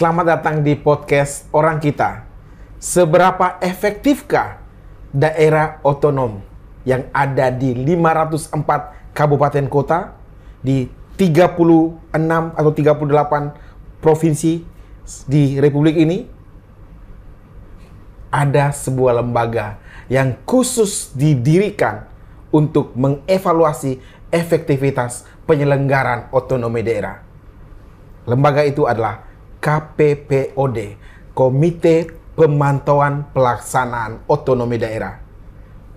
Selamat datang di podcast Orang Kita. Seberapa efektifkah daerah otonom yang ada di 504 kabupaten kota di 36 atau 38 provinsi di Republik ini? Ada sebuah lembaga yang khusus didirikan untuk mengevaluasi efektivitas penyelenggaraan otonomi daerah. Lembaga itu adalah KPPOD, Komite Pemantauan Pelaksanaan Otonomi Daerah.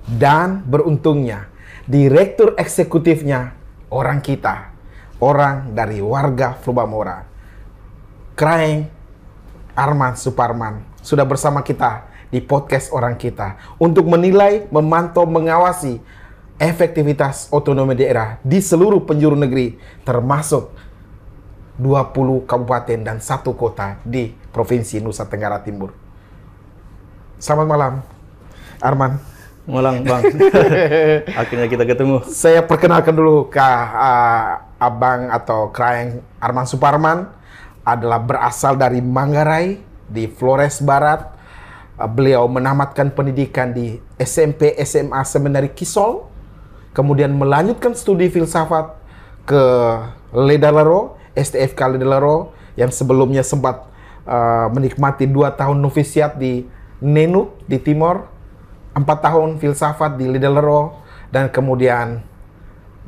Dan beruntungnya, Direktur Eksekutifnya orang kita, orang dari warga Flubamora, Kraeng Arman Suparman, sudah bersama kita di podcast Orang Kita untuk menilai, memantau, mengawasi efektivitas otonomi daerah di seluruh penjuru negeri, termasuk 20 kabupaten dan 1 kota di Provinsi Nusa Tenggara Timur. Selamat malam, Arman. Malam, Bang. Akhirnya kita ketemu. Saya perkenalkan dulu ke Abang atau Kraeng Arman Suparman, adalah berasal dari Manggarai di Flores Barat. Beliau menamatkan pendidikan di SMP SMA Seminari Kisol, kemudian melanjutkan studi filsafat ke Ledalero, STFK Ledalero, yang sebelumnya sempat menikmati 2 tahun novisiat di Nenuk di Timor, 4 tahun filsafat di Ledalero, dan kemudian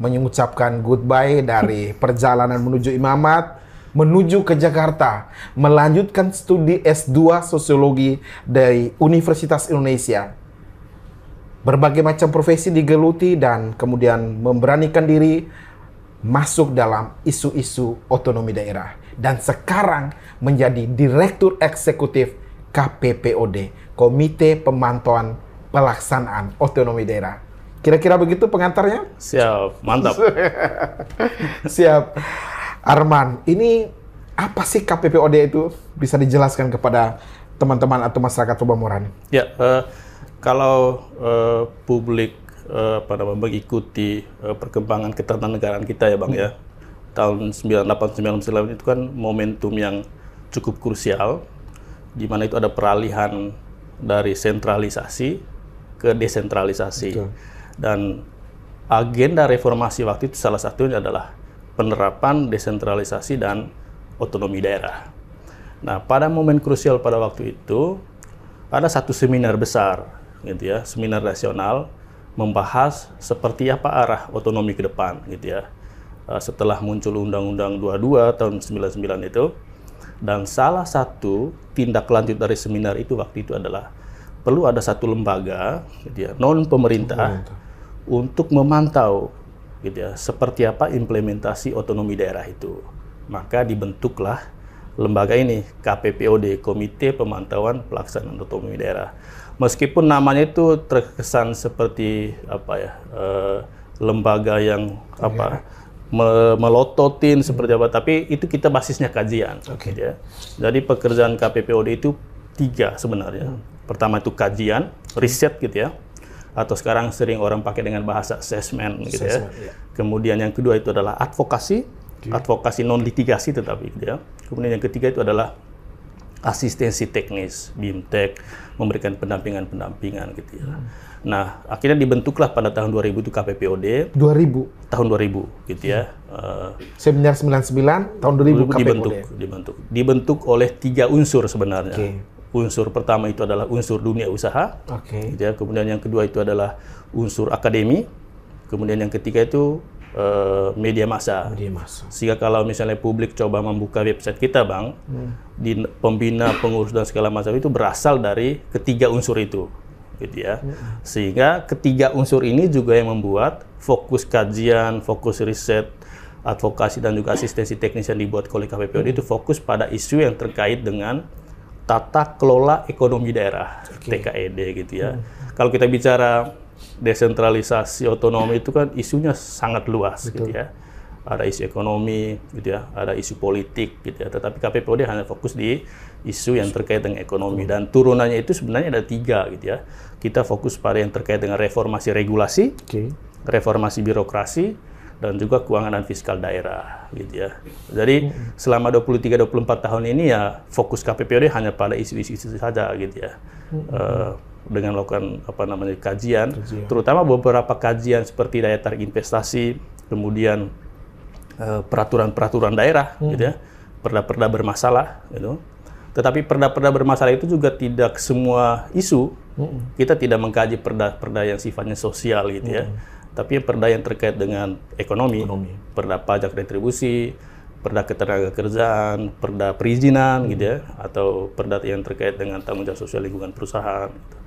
mengucapkan goodbye dari perjalanan menuju imamat, menuju ke Jakarta, melanjutkan studi S2 Sosiologi dari Universitas Indonesia. Berbagai macam profesi digeluti dan kemudian memberanikan diri masuk dalam isu-isu otonomi daerah. Dan sekarang menjadi Direktur Eksekutif KPPOD, Komite Pemantauan Pelaksanaan Otonomi Daerah. Kira-kira begitu pengantarnya? Siap, mantap. Siap. Arman, ini apa sih KPPOD itu? Bisa dijelaskan kepada teman-teman atau masyarakat Flubamora? Ya, kalau publik mengikuti perkembangan ketatanegaraan kita ya Bang ya, tahun 98-99 itu kan momentum yang cukup krusial, di mana itu ada peralihan dari sentralisasi ke desentralisasi. Betul. Dan agenda reformasi waktu itu salah satunya adalah penerapan desentralisasi dan otonomi daerah. Nah, pada momen krusial pada waktu itu ada satu seminar besar, gitu ya, seminar nasional membahas seperti apa arah otonomi ke depan, gitu ya. Setelah muncul Undang-Undang 22 tahun 99 itu, dan salah satu tindak lanjut dari seminar itu waktu itu adalah perlu ada satu lembaga, gitu ya, non pemerintah untuk memantau, gitu ya, seperti apa implementasi otonomi daerah itu. Maka dibentuklah lembaga ini, KPPOD, Komite Pemantauan Pelaksanaan Otonomi Daerah. Meskipun namanya itu terkesan seperti lembaga yang melototin seperti apa, tapi itu kita basisnya kajian. Gitu ya. Jadi pekerjaan KPPOD itu 3 sebenarnya. Pertama itu kajian, riset gitu ya, atau sekarang sering orang pakai dengan bahasa assessment gitu ya. Kemudian yang kedua itu adalah advokasi, advokasi non litigasi tetapi gitu ya. Kemudian yang ketiga itu adalah asistensi teknis, BIMTEK, memberikan pendampingan gitu ya. Nah, akhirnya dibentuklah pada tahun 2000 itu KPPOD. 2000? Tahun 2000 gitu ya. Seminar 99, tahun 2000 KPPOD. Dibentuk oleh 3 unsur sebenarnya. Unsur pertama itu adalah unsur dunia usaha. Gitu ya. Kemudian yang kedua itu adalah unsur akademi. Kemudian yang ketiga itu media massa. Sehingga kalau misalnya publik coba membuka website kita, Bang, di pembina, pengurus dan segala macam itu berasal dari ketiga unsur itu, gitu ya. Sehingga ketiga unsur ini juga yang membuat fokus kajian, fokus riset, advokasi dan juga asistensi teknis yang dibuat oleh KPPOD itu fokus pada isu yang terkait dengan tata kelola ekonomi daerah, TKED gitu ya. Kalau kita bicara desentralisasi otonomi itu kan isunya sangat luas. Betul. Gitu ya. Ada isu ekonomi gitu ya, ada isu politik gitu ya. Tetapi KPPOD hanya fokus di isu yang terkait dengan ekonomi. Dan turunannya itu sebenarnya ada 3 gitu ya. Kita fokus pada yang terkait dengan reformasi regulasi, reformasi birokrasi, dan juga keuangan dan fiskal daerah gitu ya. Jadi selama 23-24 tahun ini ya fokus KPPOD hanya pada isu-isu saja gitu ya. Dengan melakukan kajian, terutama beberapa kajian seperti daya tarik investasi, kemudian peraturan-peraturan daerah gitu ya, perda-perda bermasalah gitu. Tetapi perda-perda bermasalah itu juga tidak semua isu. Kita tidak mengkaji perda-perda yang sifatnya sosial gitu ya. Tapi perda yang terkait dengan ekonomi, perda pajak retribusi, perda ketenagakerjaan, perda perizinan gitu ya, atau perda yang terkait dengan tanggung jawab sosial lingkungan perusahaan. Gitu.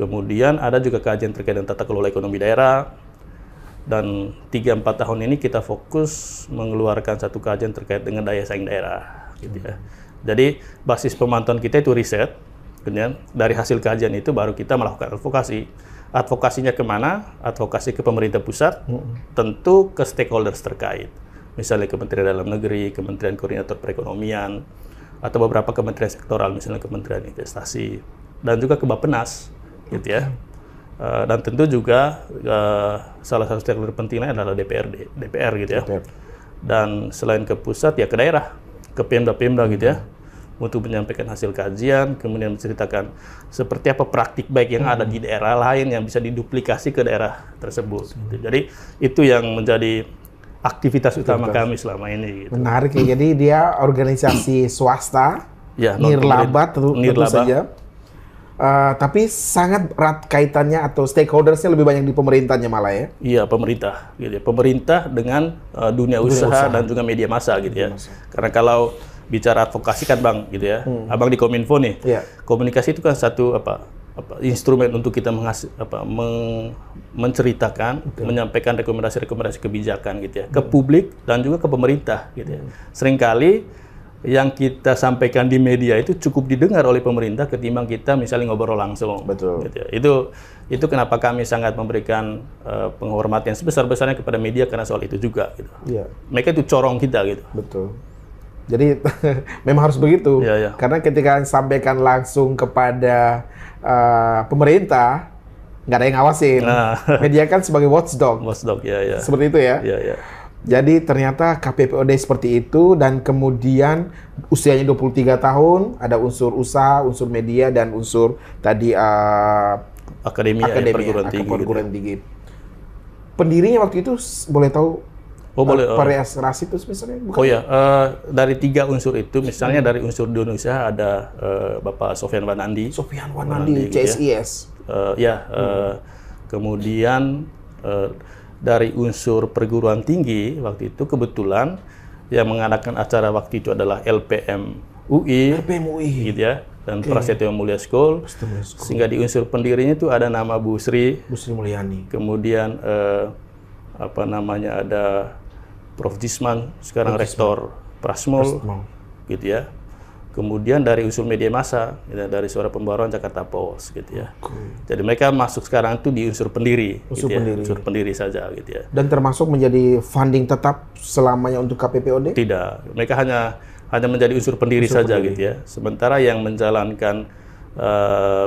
Kemudian ada juga kajian terkait dengan tata kelola ekonomi daerah. Dan 3-4 tahun ini kita fokus mengeluarkan satu kajian terkait dengan daya saing daerah gitu ya. Jadi basis pemantauan kita itu riset, kemudian dari hasil kajian itu baru kita melakukan advokasi. Advokasinya kemana? Advokasi ke pemerintah pusat, tentu ke stakeholders terkait. Misalnya Kementerian Dalam Negeri, Kementerian Koordinator Perekonomian, atau beberapa kementerian sektoral, misalnya Kementerian Investasi, dan juga ke Bappenas, gitu ya. Dan tentu juga salah satu stakeholder pentingnya adalah DPR gitu ya. Dan selain ke pusat ya ke daerah, ke Pemda-Pemda gitu ya. Untuk menyampaikan hasil kajian, kemudian menceritakan seperti apa praktik baik yang ada di daerah lain yang bisa diduplikasi ke daerah tersebut. Jadi itu yang menjadi aktivitas utama kami selama ini. Gitu. Menarik ya, jadi dia organisasi swasta, ya, nirlaba tentu saja. Tapi sangat erat kaitannya atau stakeholdersnya lebih banyak di pemerintahnya malah ya? Iya, pemerintah. Gitu ya. Pemerintah dengan dunia usaha dan juga media massa gitu ya. Karena kalau bicara advokasi kan Bang, gitu ya. Abang di Kominfo nih. Yeah. Komunikasi itu kan satu instrumen untuk kita menceritakan, menyampaikan rekomendasi-rekomendasi kebijakan gitu ya, ke publik dan juga ke pemerintah gitu ya. Seringkali yang kita sampaikan di media itu cukup didengar oleh pemerintah ketimbang kita misalnya ngobrol langsung. Betul. Gitu ya. Itu kenapa kami sangat memberikan penghormatan sebesar-besarnya kepada media karena soal itu juga gitu. Yeah. Mereka itu corong kita gitu. Betul. Jadi memang harus begitu, karena ketika sampaikan langsung kepada pemerintah, nggak ada yang ngawasin. Media kan sebagai watchdog. Watchdog, ya. Seperti itu ya. Jadi ternyata KPPOD seperti itu, dan kemudian usianya 23 tahun, ada unsur usaha, unsur media, dan unsur tadi akademia perguruan tinggi. Pendirinya waktu itu boleh tahu? Boleh. Variasi itu misalnya? Bukan? Dari 3 unsur itu, misalnya dari unsur dunia usaha ada Bapak Sofyan Wanandi. Sofyan Wanandi, CSIS. Kemudian dari unsur perguruan tinggi waktu itu kebetulan yang mengadakan acara waktu itu adalah LPM UI, gitu ya, dan Prasetyo Mulia School. Sehingga di unsur pendirinya itu ada nama Bu Sri Mulyani. Kemudian ada Prof. Jisman, sekarang Rektor Prasmul, gitu ya. Kemudian dari unsur media massa, gitu, dari Suara Pembaruan Jakarta Post, gitu ya. Jadi mereka masuk sekarang itu di unsur pendiri, unsur pendiri saja, gitu ya. Dan termasuk menjadi funding tetap selamanya untuk KPPOD? Tidak, mereka hanya menjadi unsur pendiri saja, gitu ya. Sementara yang menjalankan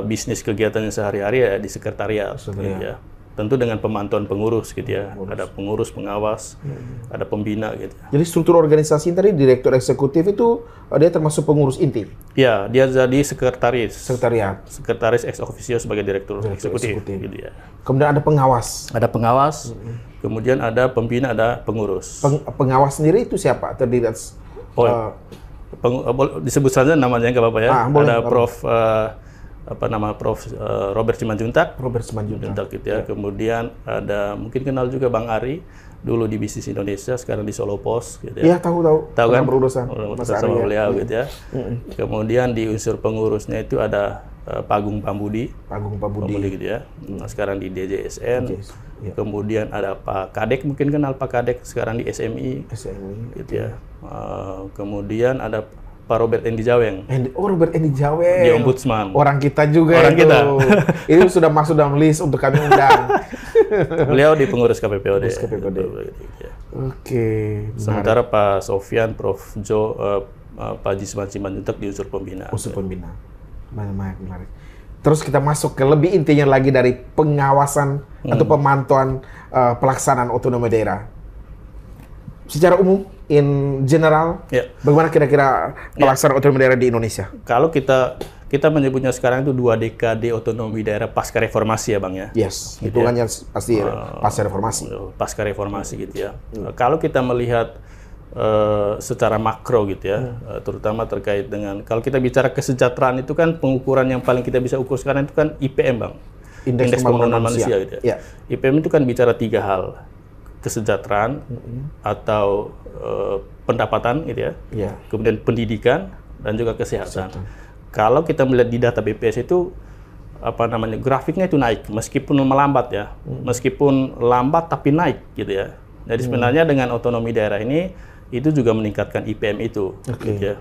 bisnis kegiatannya sehari-hari ya di sekretariat, gitu ya. Tentu dengan pemantauan pengurus gitu ya, ada pengurus, pengawas, ada pembina gitu. Jadi struktur organisasi tadi direktur eksekutif itu dia termasuk pengurus inti? Ya, dia jadi sekretaris. Sekretaris ex officio sebagai direktur eksekutif gitu ya. Kemudian ada pengawas? Ada pengawas, kemudian ada pembina, ada pengurus. Pengawas sendiri itu siapa? Terdiri disebut saja namanya nggak apa-apa ya. Ada Prof. Prof. Robert Simanjuntak gitu ya. Kemudian ada mungkin kenal juga Bang Ari, dulu di Bisnis Indonesia, sekarang di Solo Post gitu ya. Iya, tahu kan, berurusan sama beliau gitu ya. Kemudian di unsur pengurusnya itu ada Pagung Pambudi gitu ya. Nah, sekarang di DJSN. Kemudian ada Pak Kadek, mungkin kenal Pak Kadek, sekarang di SMI gitu ya. Kemudian ada Pak Robert Endi Jaweng. Robert Endi Jaweng. Di Ombudsman. Orang kita juga itu. Ini sudah masuk dalam list untuk kami undang. Beliau di pengurus KPPOD. Oke. Sementara Pak Sofyan, Prof. Jo, Pak Jisman Simanjuntak di unsur pembina. Menarik. Terus kita masuk ke lebih intinya lagi dari pengawasan atau pemantauan pelaksanaan otonomi daerah. secara umum, in general, bagaimana kira-kira pelaksanaan otonomi daerah di Indonesia? Kalau kita menyebutnya sekarang itu 2 dekade otonomi daerah pasca reformasi ya Bang ya. Yes, hitungannya pasti pasca reformasi. Pasca reformasi gitu ya. Kalau kita melihat secara makro gitu ya, terutama terkait dengan kalau kita bicara kesejahteraan itu kan pengukuran yang paling kita bisa ukur sekarang itu kan IPM Bang, Indeks Pembangunan Manusia gitu ya. IPM itu kan bicara 3 hal, kesejahteraan atau pendapatan gitu ya, kemudian pendidikan dan juga kesehatan. Kalau kita melihat di data BPS itu grafiknya itu naik meskipun melambat ya, meskipun lambat tapi naik gitu ya. Jadi sebenarnya dengan otonomi daerah ini itu juga meningkatkan IPM itu, gitu ya.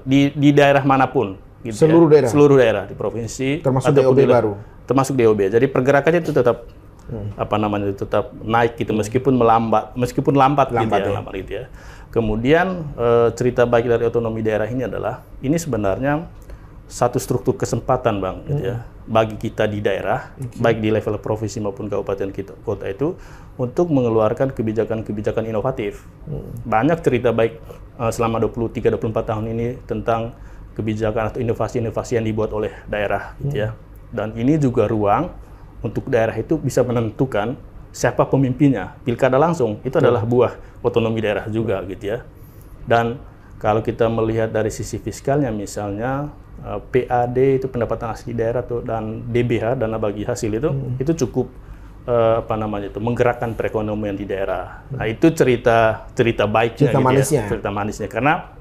Di daerah manapun, gitu seluruh daerah di provinsi, termasuk DOB baru, termasuk DOB. Jadi pergerakannya itu tetap tetap naik gitu, meskipun lambat gitu ya. Kemudian cerita baik dari otonomi daerah ini adalah ini sebenarnya satu struktur kesempatan Bang, gitu ya, bagi kita di daerah, baik di level provinsi maupun kabupaten kota itu untuk mengeluarkan kebijakan-kebijakan inovatif. Banyak cerita baik selama 23-24 tahun ini tentang kebijakan atau inovasi-inovasi yang dibuat oleh daerah, gitu ya. Dan ini juga ruang untuk daerah itu bisa menentukan siapa pemimpinnya. Pilkada langsung itu adalah buah otonomi daerah juga, gitu ya. Dan kalau kita melihat dari sisi fiskalnya misalnya PAD itu pendapatan asli daerah dan DBH dana bagi hasil itu cukup menggerakkan perekonomian di daerah. Nah, itu cerita baiknya, cerita manisnya karena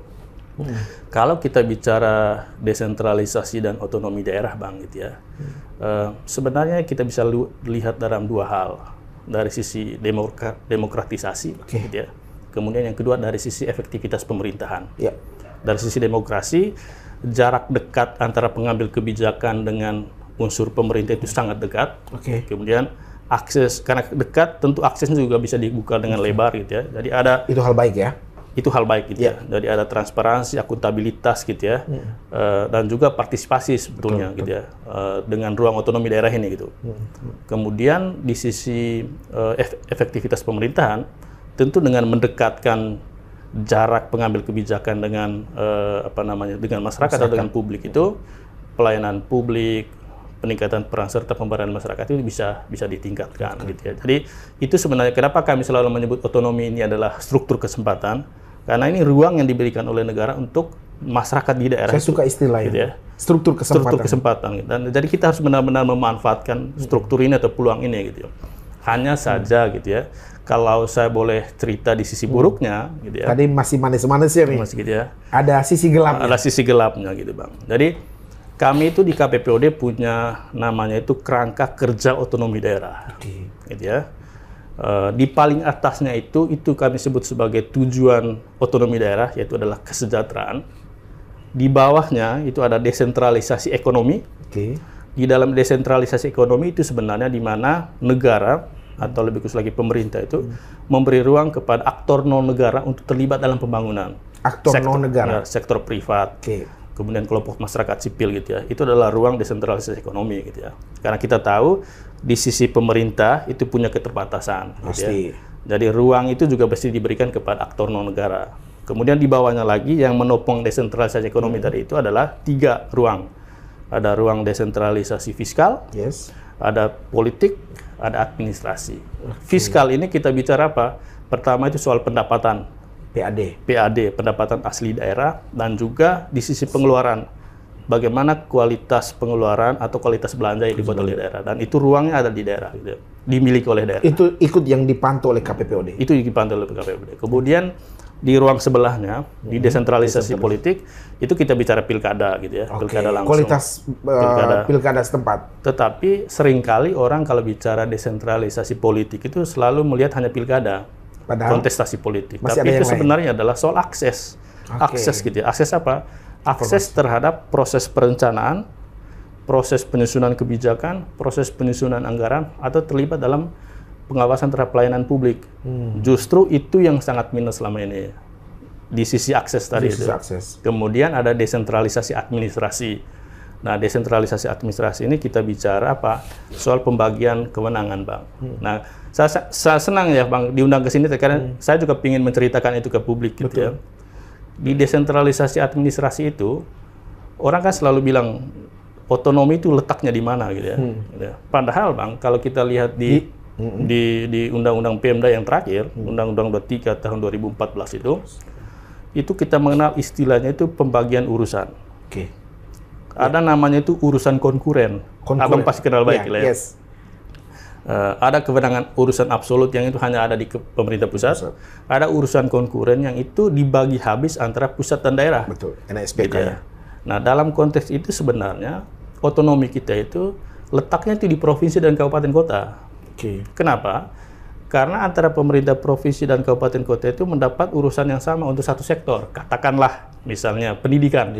kalau kita bicara desentralisasi dan otonomi daerah Bang gitu ya. Sebenarnya kita bisa lihat dalam 2 hal. Dari sisi demokratisasi gitu ya. Kemudian yang kedua dari sisi efektivitas pemerintahan. Dari sisi demokrasi, jarak dekat antara pengambil kebijakan dengan unsur pemerintah itu sangat dekat. Kemudian akses, karena dekat tentu aksesnya juga bisa dibuka dengan lebar gitu ya. Jadi itu hal baik ya. Itu hal baik gitu ya. Jadi ada transparansi, akuntabilitas gitu ya. Dan juga partisipasi sebetulnya gitu ya. Dengan ruang otonomi daerah ini gitu. Kemudian di sisi efektivitas pemerintahan, tentu dengan mendekatkan jarak pengambil kebijakan dengan dengan masyarakat atau dengan publik itu, pelayanan publik, peningkatan peran serta pemberdayaan masyarakat itu bisa ditingkatkan gitu ya. Jadi itu sebenarnya kenapa kami selalu menyebut otonomi ini adalah struktur kesempatan, karena ini ruang yang diberikan oleh negara untuk masyarakat di daerah. Saya suka istilah gitu ya. Struktur kesempatan. Struktur kesempatan gitu. Dan jadi kita harus benar-benar memanfaatkan struktur ini atau peluang ini gitu ya. Hanya saja gitu ya. Kalau saya boleh cerita di sisi buruknya, gitu ya. Tadi masih manis-manisnya nih. Masih gitu ya. Ada sisi gelapnya. Ada sisi gelapnya gitu Bang. Jadi kami itu di KPPOD punya namanya itu kerangka kerja otonomi daerah, gitu ya. Di paling atasnya itu kami sebut sebagai tujuan otonomi daerah, yaitu adalah kesejahteraan. Di bawahnya itu ada desentralisasi ekonomi. Di dalam desentralisasi ekonomi itu sebenarnya di mana negara atau lebih khusus lagi pemerintah itu memberi ruang kepada aktor non negara untuk terlibat dalam pembangunan. Aktor non negara, sektor privat, kemudian kelompok masyarakat sipil gitu ya. Itu adalah ruang desentralisasi ekonomi gitu ya. Karena kita tahu di sisi pemerintah itu punya keterbatasan. Gitu ya. Jadi ruang itu juga pasti diberikan kepada aktor non negara. Kemudian di bawahnya lagi yang menopang desentralisasi ekonomi tadi itu adalah 3 ruang. Ada ruang desentralisasi fiskal, ada politik, ada administrasi. Fiskal ini kita bicara apa? Pertama itu soal pendapatan. PAD, pendapatan asli daerah, dan juga di sisi pengeluaran. Bagaimana kualitas pengeluaran atau kualitas belanja yang dibuat oleh daerah. Dan itu ruangnya ada di daerah, gitu. Dimiliki oleh daerah. Itu ikut yang dipantau oleh KPPOD? Itu dipantau oleh KPPOD. Kemudian di ruang sebelahnya, di desentralisasi politik, itu kita bicara pilkada gitu ya, pilkada langsung. Kualitas pilkada setempat. Tetapi seringkali orang kalau bicara desentralisasi politik itu selalu melihat hanya pilkada, kontestasi politik. Tapi itu sebenarnya adalah soal akses. Akses gitu ya. Akses apa? Akses terhadap proses perencanaan, proses penyusunan kebijakan, proses penyusunan anggaran, atau terlibat dalam pengawasan terhadap pelayanan publik. Justru itu yang sangat minus selama ini di sisi akses tadi itu. Kemudian ada desentralisasi administrasi. Nah, desentralisasi administrasi ini kita bicara apa? Soal pembagian kewenangan, Bang. Nah, saya senang ya, Bang, diundang ke sini karena saya juga ingin menceritakan itu ke publik gitu ya. Di desentralisasi administrasi itu, orang kan selalu bilang otonomi itu letaknya di mana gitu ya. Padahal, Bang, kalau kita lihat di Undang-Undang Pemda yang terakhir, Undang-Undang 23 tahun 2014 itu kita mengenal istilahnya itu pembagian urusan. Ada namanya itu urusan konkuren. Abang pasti kenal baik lah ya. Yes. Ada kewenangan urusan absolut yang itu hanya ada di pemerintah pusat. Ada urusan konkuren yang itu dibagi habis antara pusat dan daerah. Betul. NSPK. Gitu ya. Nah, dalam konteks itu sebenarnya otonomi kita itu letaknya itu di provinsi dan kabupaten kota. Kenapa? Karena antara pemerintah provinsi dan kabupaten kota itu mendapat urusan yang sama untuk satu sektor. Katakanlah misalnya pendidikan.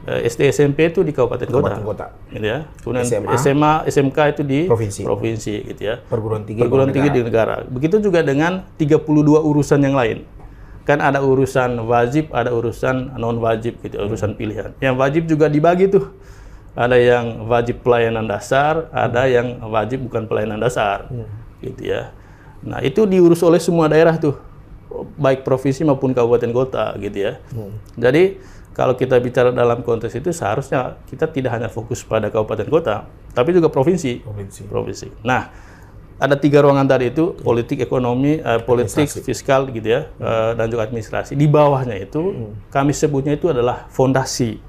SD SMP itu di kabupaten kota. Gitu ya. Kemudian SMA, SMK itu di provinsi gitu ya. Perguruan tinggi di negara. Begitu juga dengan 32 urusan yang lain. Kan ada urusan wajib, ada urusan non wajib gitu, urusan pilihan. Yang wajib juga dibagi tuh. Ada yang wajib pelayanan dasar, ada yang wajib bukan pelayanan dasar. Gitu ya. Nah, itu diurus oleh semua daerah tuh. Baik provinsi maupun kabupaten kota gitu ya. Jadi kalau kita bicara dalam konteks itu seharusnya kita tidak hanya fokus pada kabupaten kota, tapi juga provinsi. Nah, ada 3 ruangan tadi itu, politik, ekonomi, politik, fiskal gitu ya, dan juga administrasi. Di bawahnya itu kami sebutnya itu adalah fondasi.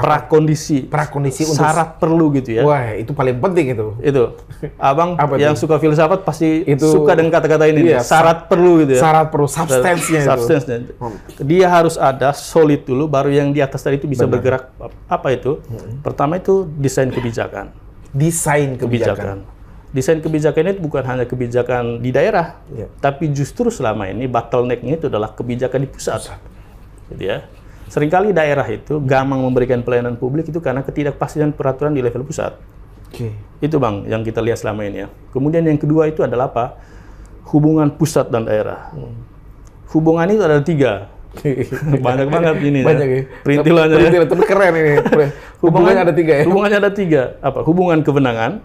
Prakondisi untuk syarat perlu gitu ya. Wah, itu paling penting itu. Abang yang suka filsafat pasti suka dengan kata-kata ini. Iya, syarat perlu gitu ya. Syarat perlu, substansinya itu. Dia harus ada solid dulu, baru yang di atas tadi itu bisa bergerak. Apa itu? Pertama itu desain kebijakan. Desain kebijakan itu bukan hanya kebijakan di daerah, tapi justru selama ini bottleneck-nya itu adalah kebijakan di pusat. Gitu ya. Seringkali daerah itu gampang memberikan pelayanan publik itu karena ketidakpastian peraturan di level pusat. Itu, Bang, yang kita lihat selama ini ya. Kemudian yang kedua itu adalah apa? Hubungan pusat dan daerah. Hubungan itu ada 3. Banyak banget ini. Banyak ya. Perintilannya. Tapi keren ini. Hubungannya ada 3 ya. Hubungannya ada 3. Apa? Hubungan kewenangan.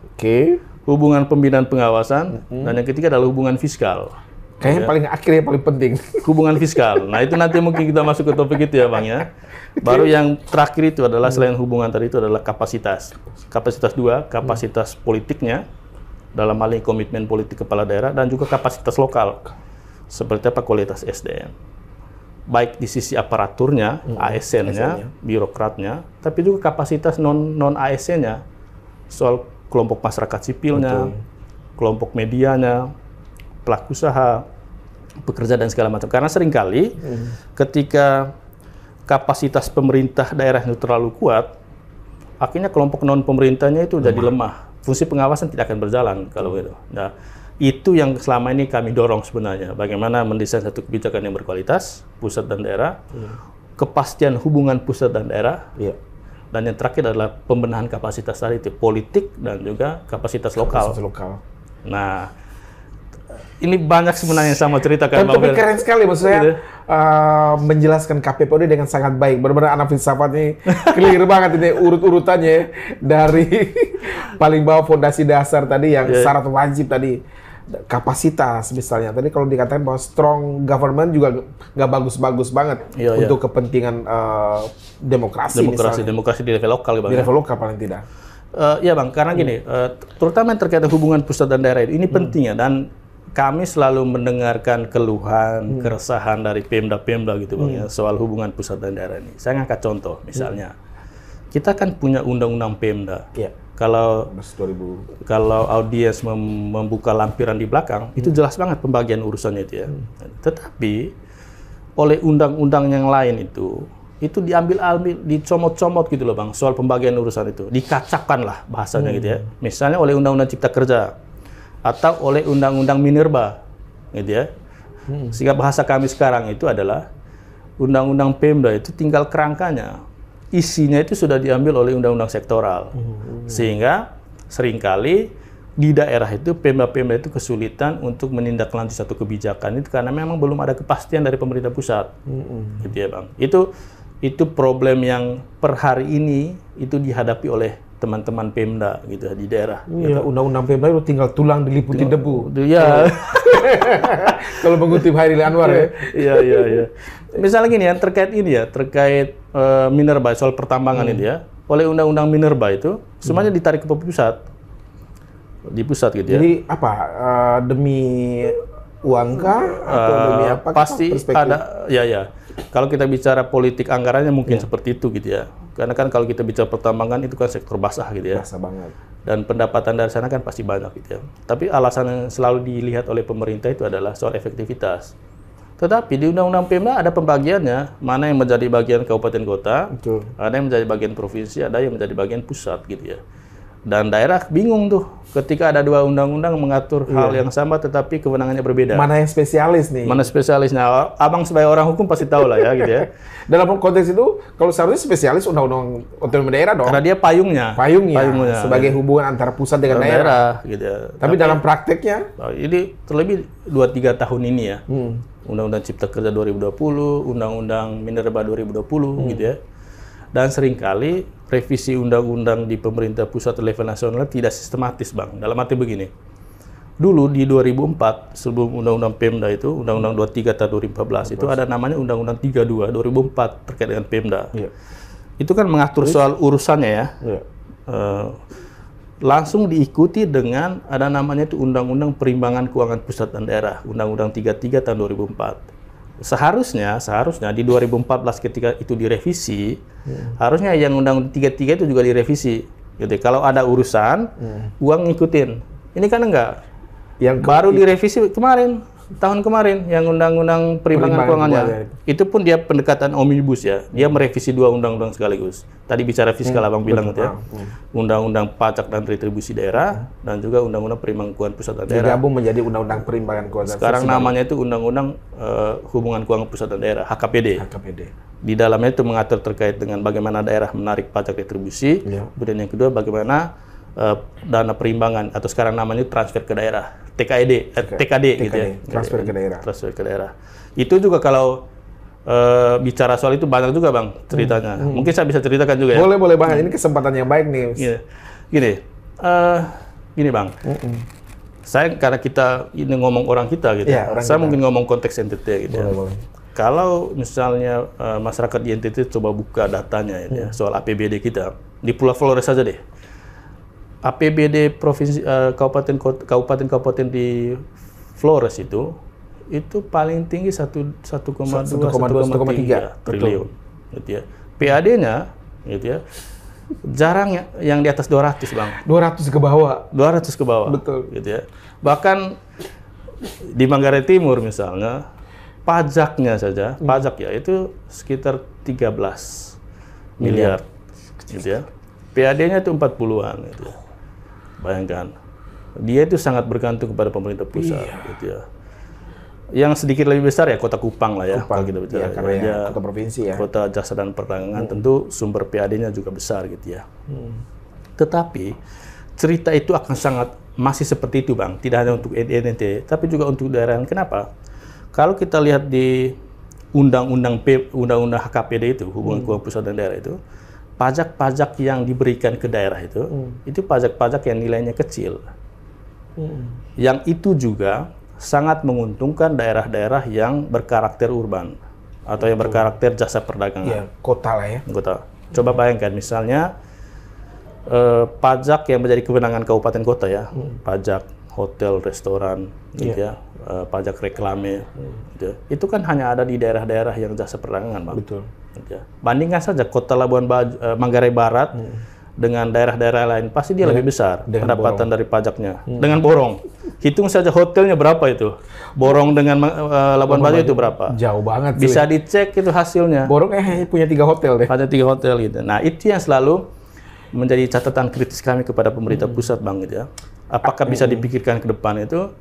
Hubungan pembinaan pengawasan. Dan yang ketiga adalah hubungan fiskal. Kayaknya paling akhirnya paling penting. Hubungan fiskal. Nah, itu nanti mungkin kita masuk ke topik itu ya, Bang ya. Baru yang terakhir itu adalah selain hubungan tadi itu adalah kapasitas. Kapasitas 2, kapasitas politiknya dalam hal ini komitmen politik kepala daerah dan juga kapasitas lokal. Seperti apa kualitas SDM. Baik di sisi aparaturnya, ASN-nya, birokratnya, tapi juga kapasitas non ASN-nya. Soal kelompok masyarakat sipilnya, kelompok medianya, pelaku usaha, pekerja dan segala macam. Karena seringkali ketika kapasitas pemerintah daerah itu terlalu kuat, akhirnya kelompok non pemerintahnya itu jadi lemah. Fungsi pengawasan tidak akan berjalan kalau gitu. Nah, itu yang selama ini kami dorong sebenarnya. Bagaimana mendesain satu kebijakan yang berkualitas, pusat dan daerah, kepastian hubungan pusat dan daerah, dan yang terakhir adalah pembenahan kapasitas tadi itu politik dan juga kapasitas lokal. Nah, ini banyak sebenarnya yang sama ceritakan. Tapi keren sekali maksudnya menjelaskan KPPOD dengan sangat baik. Benar-benar anak filsafat ini clear banget ini urut-urutannya dari paling bawah fondasi dasar tadi yang syarat wajib tadi, kapasitas misalnya. Tadi kalau dikatakan bahwa strong government juga nggak bagus-bagus banget untuk kepentingan demokrasi di level lokal, Bang. Di level lokal paling tidak. Ya, Bang, karena gini, terutama yang terkait hubungan pusat dan daerah ini penting ya, dan kami selalu mendengarkan keluhan, keresahan dari Pemda-Pemda gitu, Bang, ya, soal hubungan pusat dan daerah ini. Saya ngangkat contoh, misalnya, kita kan punya Undang-Undang Pemda. Kalau audiens membuka lampiran di belakang, itu jelas banget pembagian urusannya itu ya. Tetapi oleh undang-undang yang lain itu diambil dicomot-comot gitu loh, Bang, soal pembagian urusan itu. Dikacapkan lah bahasanya gitu ya. Misalnya oleh Undang-Undang Cipta Kerja atau oleh Undang-Undang Minerba gitu ya. Sehingga bahasa kami sekarang itu adalah Undang-Undang Pemda itu tinggal kerangkanya. Isinya itu sudah diambil oleh undang-undang sektoral. Sehingga seringkali di daerah itu Pemda-Pemda itu kesulitan untuk menindaklanjuti satu kebijakan itu karena memang belum ada kepastian dari pemerintah pusat. Gitu ya, Bang. Itu itu problem yang per hari ini itu dihadapi oleh teman-teman Pemda gitu di daerah. Iya, undang-undang Pemda itu tinggal tulang diliputi debu. Ya. Kalau mengutip Hairil Anwar ya. Iya. Misalnya gini ya, terkait minerba, soal pertambangan itu ya. Oleh undang-undang minerba itu semuanya ditarik ke pusat. Di pusat gitu ya. Jadi apa? Demi uang kah atau demi apa? Pasti ada ya. Kalau kita bicara politik anggarannya mungkin seperti itu gitu ya. Karena kan kalau kita bicara pertambangan itu kan sektor basah gitu ya. Basah banget. Dan pendapatan dari sana kan pasti banyak gitu ya. Tapi alasan yang selalu dilihat oleh pemerintah itu adalah soal efektivitas. Tetapi di Undang-Undang Pemda ada pembagiannya, mana yang menjadi bagian kabupaten kota, Betul. ada yang menjadi bagian provinsi, ada yang menjadi bagian pusat gitu ya. Dan daerah bingung tuh ketika ada dua undang-undang mengatur hal yang sama tetapi kewenangannya berbeda. Mana yang spesialis nih? Mana spesialisnya? Abang sebagai orang hukum pasti tahu lah ya gitu ya. Dalam konteks itu, kalau seharusnya spesialis undang-undang otonomi daerah dong. Karena dia payungnya. Payungnya sebagai hubungan antara pusat dengan daerah. Gitu ya. Tapi dalam prakteknya, ini terlebih 2-3 tahun ini ya. Undang-Undang Cipta Kerja 2020, Undang-Undang Minerba 2020 gitu ya. Dan seringkali revisi undang-undang di pemerintah pusat level nasional tidak sistematis, Bang. Dalam arti begini. Dulu di 2004, sebelum Undang-Undang Pemda itu, Undang-Undang 23 tahun 2014, itu ada namanya Undang-Undang 32 2004 terkait dengan Pemda. Iya. Itu kan mengatur soal urusannya ya. Iya. Langsung diikuti dengan ada namanya itu Undang-Undang Perimbangan Keuangan Pusat dan Daerah, Undang-Undang 33 tahun 2004. Seharusnya di 2014 ketika itu direvisi, harusnya yang Undang-Undang 33 itu juga direvisi. Gitu. Kalau ada urusan, uang ngikutin. Ini kan enggak. Yang baru direvisi tahun kemarin, yang Undang-Undang Perimbangan Keuangannya. Itu pun dia pendekatan omnibus ya. Dia merevisi dua undang-undang sekaligus. Tadi bicara fiskal abang bilang gitu ya. Undang-Undang Pajak dan Retribusi Daerah dan juga Undang-Undang Perimbangan Keuangan Pusat dan Daerah. Digabung menjadi Undang-Undang Perimbangan Keuangan. Sekarang namanya itu Undang-Undang Hubungan Keuangan Pusat dan Daerah, HKPD. Di dalamnya itu mengatur terkait dengan bagaimana daerah menarik pajak retribusi. Kemudian yang kedua bagaimana dana perimbangan atau sekarang namanya transfer ke daerah, TKD gitu ya. Transfer ke daerah. Transfer ke daerah. Itu juga kalau bicara soal itu banyak juga Bang ceritanya. Mungkin saya bisa ceritakan juga ya. Boleh Bang, ini kesempatan yang baik nih. Gini Bang. Karena kita ini ngomong orang kita gitu. Ya, saya mungkin ngomong konteks NTT gitu. Boleh. Kalau misalnya masyarakat di NTT coba buka datanya ya, soal APBD kita di Pulau Flores saja deh. APBD provinsi kabupaten di Flores itu paling tinggi 1,2 1,3 triliun gitu ya. PAD-nya gitu ya. Jarang yang di atas 200, Bang. 200 ke bawah. 200 ke bawah. Betul. Gitu ya. Bahkan di Manggarai Timur misalnya pajaknya saja, pajak ya itu sekitar 13 miliar gitu ya. PAD-nya itu 40-an gitu ya. Bayangkan. Dia itu sangat bergantung kepada pemerintah pusat gitu ya. Yang sedikit lebih besar ya Kota Kupang lah ya. Kalau kita bicara karena ya kota provinsi ya. Kota Jasa dan Perdagangan tentu sumber PAD-nya juga besar gitu ya. Tetapi cerita itu akan sangat masih seperti itu Bang, tidak hanya untuk NTT tapi juga untuk daerah. Kenapa? Kalau kita lihat di undang-undang HKPD itu, Hubungan Keuangan Pusat dan Daerah itu, pajak-pajak yang diberikan ke daerah itu pajak-pajak yang nilainya kecil. Yang itu juga sangat menguntungkan daerah-daerah yang berkarakter urban atau yang berkarakter jasa perdagangan. Iya, kota lah ya. Kota. Coba bayangkan misalnya pajak yang menjadi kewenangan kabupaten kota ya, pajak hotel, restoran, gitu ya, pajak reklame, gitu. Itu kan hanya ada di daerah-daerah yang jasa perdagangan, Bang. Betul. Gitu ya. Bandingkan saja Kota Labuan Manggarai Barat dengan daerah-daerah lain, pasti dia lebih besar pendapatan dari pajaknya. Dengan borong. Hitung saja hotelnya berapa itu. Borong dengan Labuan Bajo itu berapa? Jauh banget. Bisa dicek itu hasilnya. Borong punya 3 hotel deh. Ada 3 hotel gitu. Nah itu yang selalu menjadi catatan kritis kami kepada pemerintah pusat Bang gitu ya. Apakah bisa dipikirkan ke depan itu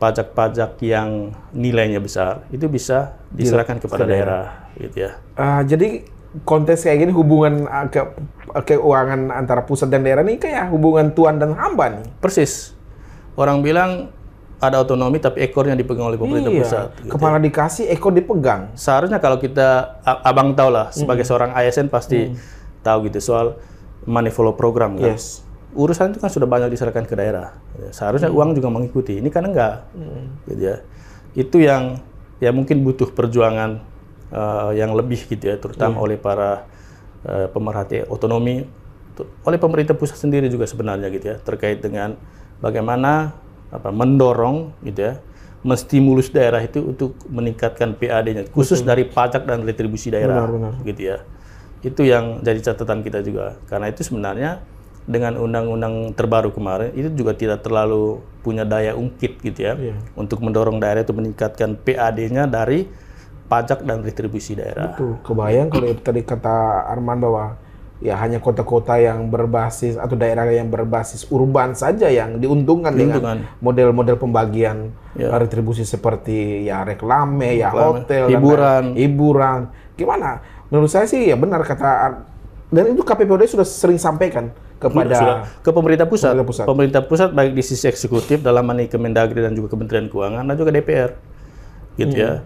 pajak-pajak yang nilainya besar itu bisa diserahkan kepada daerah gitu ya. Jadi konteks kayak gini hubungan keuangan antara pusat dan daerah ini kayak hubungan tuan dan hamba nih. Persis. Orang bilang ada otonomi tapi ekornya dipegang oleh pemerintah pusat. Gitu. Kepala dikasih, ekor dipegang. Seharusnya kalau kita, abang tahu lah, sebagai seorang ASN pasti tahu gitu soal money follow program kan. Yes. Urusan itu kan sudah banyak diserahkan ke daerah. Seharusnya uang juga mengikuti. Ini kan enggak. Gitu ya. Itu yang ya mungkin butuh perjuangan yang lebih gitu ya, terutama oleh para pemerhati otonomi, oleh pemerintah pusat sendiri juga sebenarnya gitu ya, terkait dengan bagaimana mendorong gitu ya, menstimulus daerah itu untuk meningkatkan PAD-nya, khusus dari pajak dan retribusi daerah, gitu ya. Itu yang jadi catatan kita juga, karena itu sebenarnya dengan undang-undang terbaru kemarin itu juga tidak terlalu punya daya ungkit gitu ya, untuk mendorong daerah itu meningkatkan PAD-nya dari pajak dan retribusi daerah. Betul, kebayang kalau tadi kata Arman bahwa ya hanya kota-kota yang berbasis atau daerah yang berbasis urban saja yang diuntungkan dengan model-model pembagian retribusi seperti ya reklame, ya hotel, hiburan. Gimana? Menurut saya sih ya benar kata, dan itu KPPOD sudah sering sampaikan kepada ke pemerintah pusat. Pemerintah pusat baik di sisi eksekutif dalam hal ini Kemendagri dan juga Kementerian Keuangan dan juga DPR, gitu ya.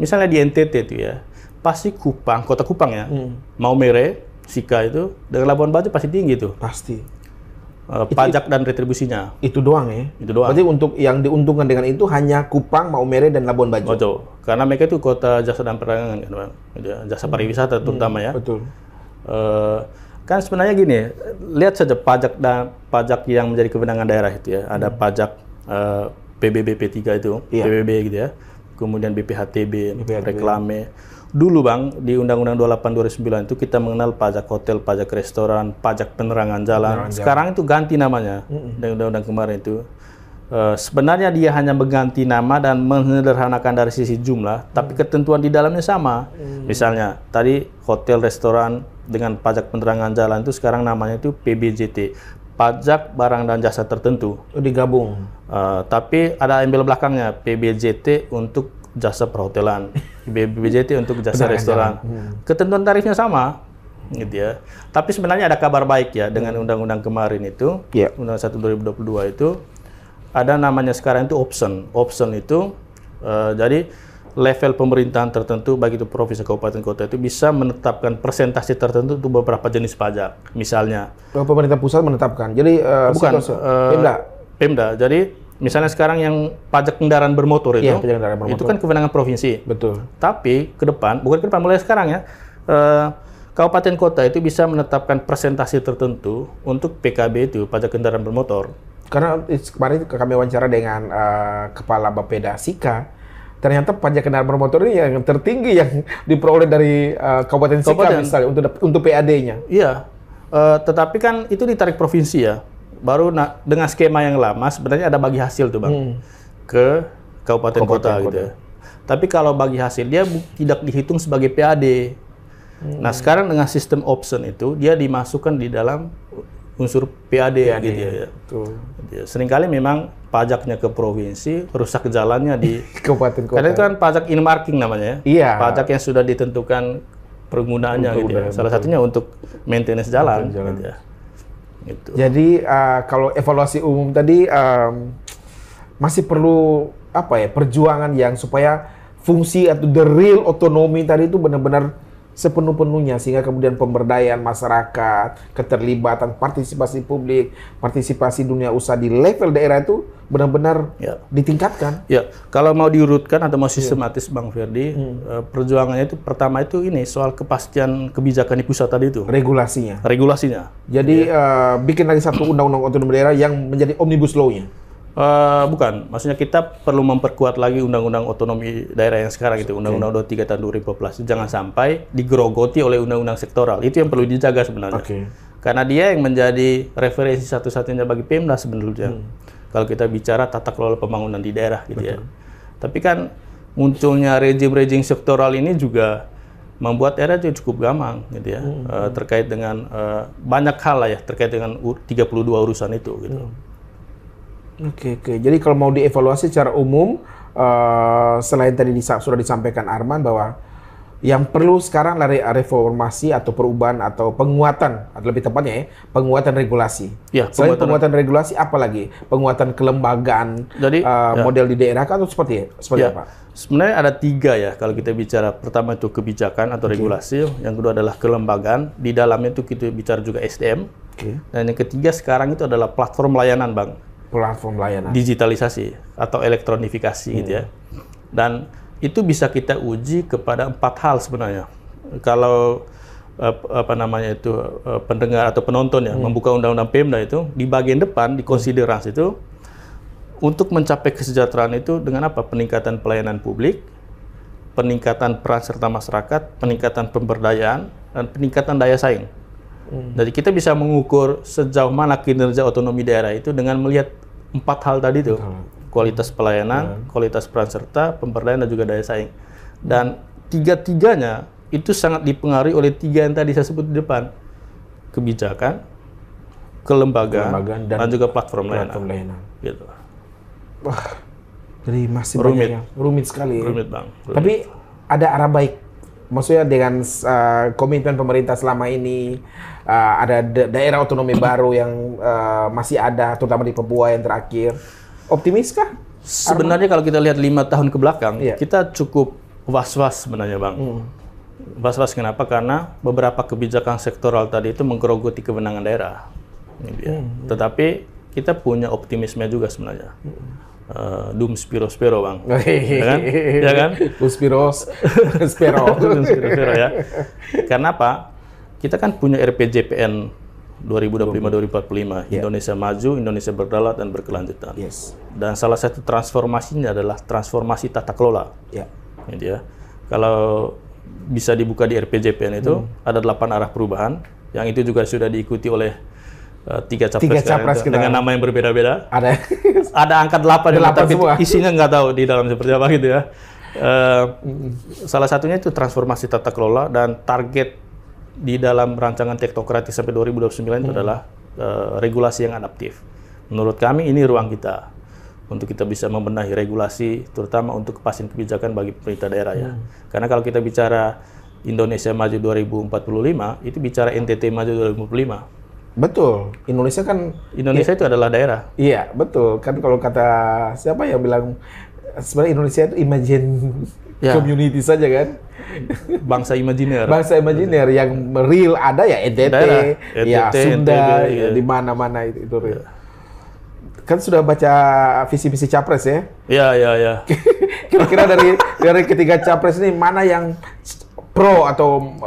Misalnya di NTT itu ya. Pasti Kupang, kota Kupang ya, Maumere, Sika itu dengan Labuan Bajo pasti tinggi tuh. Pasti. Pajak dan retribusinya. Itu doang ya? Itu doang. Berarti untuk yang diuntungkan dengan itu hanya Kupang, Maumere, dan Labuan Bajo? Karena mereka itu kota jasa dan perdagangan kan, Bang. Jasa pariwisata terutama ya. Betul. Kan sebenarnya gini, lihat saja pajak yang menjadi kewenangan daerah itu ya. Ada pajak PBB P3 itu, PBB gitu ya. Kemudian BPHTB, reklame. Dulu Bang, di Undang-Undang 28/2009 itu kita mengenal pajak hotel, pajak restoran, pajak penerangan jalan. Sekarang itu ganti namanya, dari Undang-Undang kemarin itu. Sebenarnya dia hanya mengganti nama dan menyederhanakan dari sisi jumlah, tapi ketentuan di dalamnya sama. Misalnya, tadi hotel, restoran dengan pajak penerangan jalan itu sekarang namanya itu PBJT, pajak barang dan jasa tertentu. Digabung. Tapi ada embel belakangnya, PBJT untuk jasa perhotelan, BBJT untuk jasa restoran. Ketentuan tarifnya sama, gitu ya. Tapi sebenarnya ada kabar baik ya dengan undang-undang kemarin itu, Undang-Undang 1/2022 itu ada namanya sekarang itu option. Option itu jadi level pemerintahan tertentu, baik itu provinsi, kabupaten, kota itu bisa menetapkan persentase tertentu untuk beberapa jenis pajak. Misalnya pemerintah pusat menetapkan. Jadi bukan Pemda. Jadi misalnya sekarang yang pajak kendaraan bermotor itu, itu kan kewenangan provinsi. Betul. Tapi ke depan, bukan ke depan, mulai sekarang ya, kabupaten kota itu bisa menetapkan persentase tertentu untuk PKB itu, pajak kendaraan bermotor. Karena kemarin kami wawancara dengan Kepala Bapeda Sika, ternyata pajak kendaraan bermotor ini yang tertinggi yang diperoleh dari Kabupaten Sika misalnya untuk PAD-nya. Iya, tetapi kan itu ditarik provinsi ya. Baru dengan skema yang lama sebenarnya ada bagi hasil tuh Bang ke kabupaten kota gitu ya. Tapi kalau bagi hasil dia tidak dihitung sebagai PAD. Nah sekarang dengan sistem option itu dia dimasukkan di dalam unsur PAD gitu ya. Seringkali memang pajaknya ke provinsi, rusak jalannya di kabupaten kota. Karena itu kan pajak in-marking namanya ya. Iya. Pajak yang sudah ditentukan penggunaannya gitu ya. Salah satunya untuk maintenance jalan. Gitu ya. Gitu. Jadi kalau evaluasi umum tadi masih perlu perjuangan yang supaya fungsi atau the real otonomi tadi itu benar-benar sepenuh-penuhnya, sehingga kemudian pemberdayaan masyarakat, keterlibatan partisipasi publik, partisipasi dunia usaha di level daerah itu benar-benar ditingkatkan. Ya, kalau mau diurutkan atau mau sistematis Bang Ferdi, perjuangannya itu pertama itu ini soal kepastian kebijakan di pusat tadi itu. Regulasinya. Jadi bikin lagi satu undang-undang otonomi daerah yang menjadi omnibus law-nya. Bukan, maksudnya kita perlu memperkuat lagi undang-undang otonomi daerah yang sekarang itu, Undang-Undang 23 tahun 2014. Jangan sampai digerogoti oleh undang-undang sektoral. Itu yang perlu dijaga sebenarnya. Karena dia yang menjadi referensi satu-satunya bagi Pemda sebenarnya. Kalau kita bicara tata kelola pembangunan di daerah gitu ya. Tapi kan munculnya rejim-rejim sektoral ini juga membuat daerah itu cukup gampang gitu ya. Terkait dengan banyak hal lah ya, terkait dengan 32 urusan itu gitu. Oke. Jadi kalau mau dievaluasi secara umum, selain tadi sudah disampaikan Arman bahwa Yang perlu sekarang dari reformasi atau perubahan atau penguatan, atau lebih tepatnya ya, penguatan regulasi. Ya, Selain penguatan regulasi, apa lagi? Penguatan kelembagaan. Jadi model di daerah atau seperti apa? Sebenarnya ada 3 ya kalau kita bicara. Pertama itu kebijakan atau regulasi, yang kedua adalah kelembagaan. Di dalamnya itu kita bicara juga SDM. Dan yang ketiga sekarang itu adalah platform layanan, Bang. Platform layanan. Digitalisasi atau elektronifikasi gitu ya. Dan itu bisa kita uji kepada 4 hal sebenarnya. Kalau pendengar atau penonton ya membuka undang-undang Pemda itu, di bagian depan di konsiderasi itu untuk mencapai kesejahteraan itu dengan apa? Peningkatan pelayanan publik, peningkatan peran serta masyarakat, peningkatan pemberdayaan, dan peningkatan daya saing. Jadi kita bisa mengukur sejauh mana kinerja otonomi daerah itu dengan melihat 4 hal tadi itu. Kualitas pelayanan, kualitas peran serta, pemberdayaan, dan juga daya saing. Dan 3-tiganya itu sangat dipengaruhi oleh 3 yang tadi saya sebut di depan. Kebijakan, kelembagaan dan juga platform layanan. Gitu. Wah, jadi masih rumit. Rumit sekali. Rumit, Bang. Rumit. Tapi ada arah baik. Maksudnya dengan komitmen pemerintah selama ini, ada daerah otonomi baru yang masih ada, terutama di Papua yang terakhir. Optimiskah? Sebenarnya kalau kita lihat 5 tahun ke belakang, kita cukup was-was sebenarnya, Bang. Was-was kenapa? Karena beberapa kebijakan sektoral tadi itu menggerogoti kewenangan daerah. Tetapi kita punya optimisme juga sebenarnya. Dum spiro, Bang. Ya kan? Spiro ya. Karena apa? Kita kan punya RPJPN 2025-2045, Indonesia Maju, Indonesia Berdaulat dan Berkelanjutan. Dan salah satu transformasinya adalah transformasi tata kelola. Gitu ya. Kalau bisa dibuka di RPJPN itu ada 8 arah perubahan, yang itu juga sudah diikuti oleh 3 capres dengan nama yang berbeda-beda. Ada angka 8 tapi semua. Isinya nggak tahu di dalam seperti apa gitu ya. Salah satunya itu transformasi tata kelola, dan target di dalam rancangan teknokratis sampai 2029 itu adalah regulasi yang adaptif. Menurut kami ini ruang kita untuk kita bisa membenahi regulasi, terutama untuk kepastian kebijakan bagi pemerintah daerah ya. Karena kalau kita bicara Indonesia Maju 2045, itu bicara NTT Maju 2045. Betul. Indonesia itu adalah daerah. Iya, betul. Kan kalau kata siapa yang bilang sebenarnya Indonesia itu imagine community saja kan? Bangsa imajiner. Bangsa imajiner yang real ada ya NTT, ya Sunda, NTB, di mana-mana itu real. Kan sudah baca visi-visi capres ya? Iya. Kira-kira dari ketiga capres ini mana yang pro atau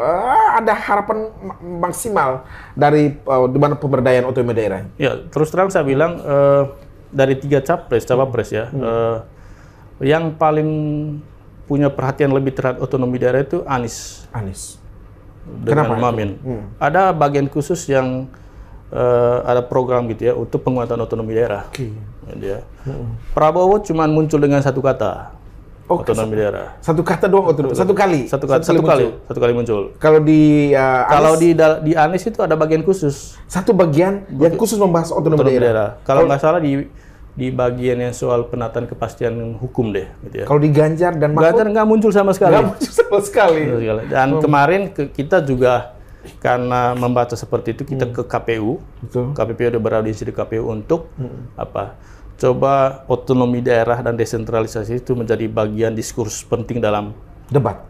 ada harapan maksimal dari di mana pemberdayaan otonomi daerah? Ya, terus terang saya bilang dari 3 cawapres ya, yang paling punya perhatian lebih terhadap otonomi daerah itu Anies. Dengan Kenapa? Mamin. Ada bagian khusus yang ada program gitu ya untuk penguatan otonomi daerah. Ya. Prabowo cuma muncul dengan 1 kata. Otonomi daerah. 1 kata doang otonomi. Satu kali muncul. Kalau di di Anies itu ada bagian khusus. Satu bagian yang khusus membahas otonomi daerah. Kalau nggak salah di bagian yang soal penataan kepastian hukum deh. Gitu ya. Kalau di Ganjar dan Mahfud? Ganjar nggak muncul sama sekali. Dan kemarin kita juga karena membaca seperti itu kita ke KPU. KPU ada beraudiensi di KPU untuk coba otonomi daerah dan desentralisasi itu menjadi bagian diskursus penting dalam debat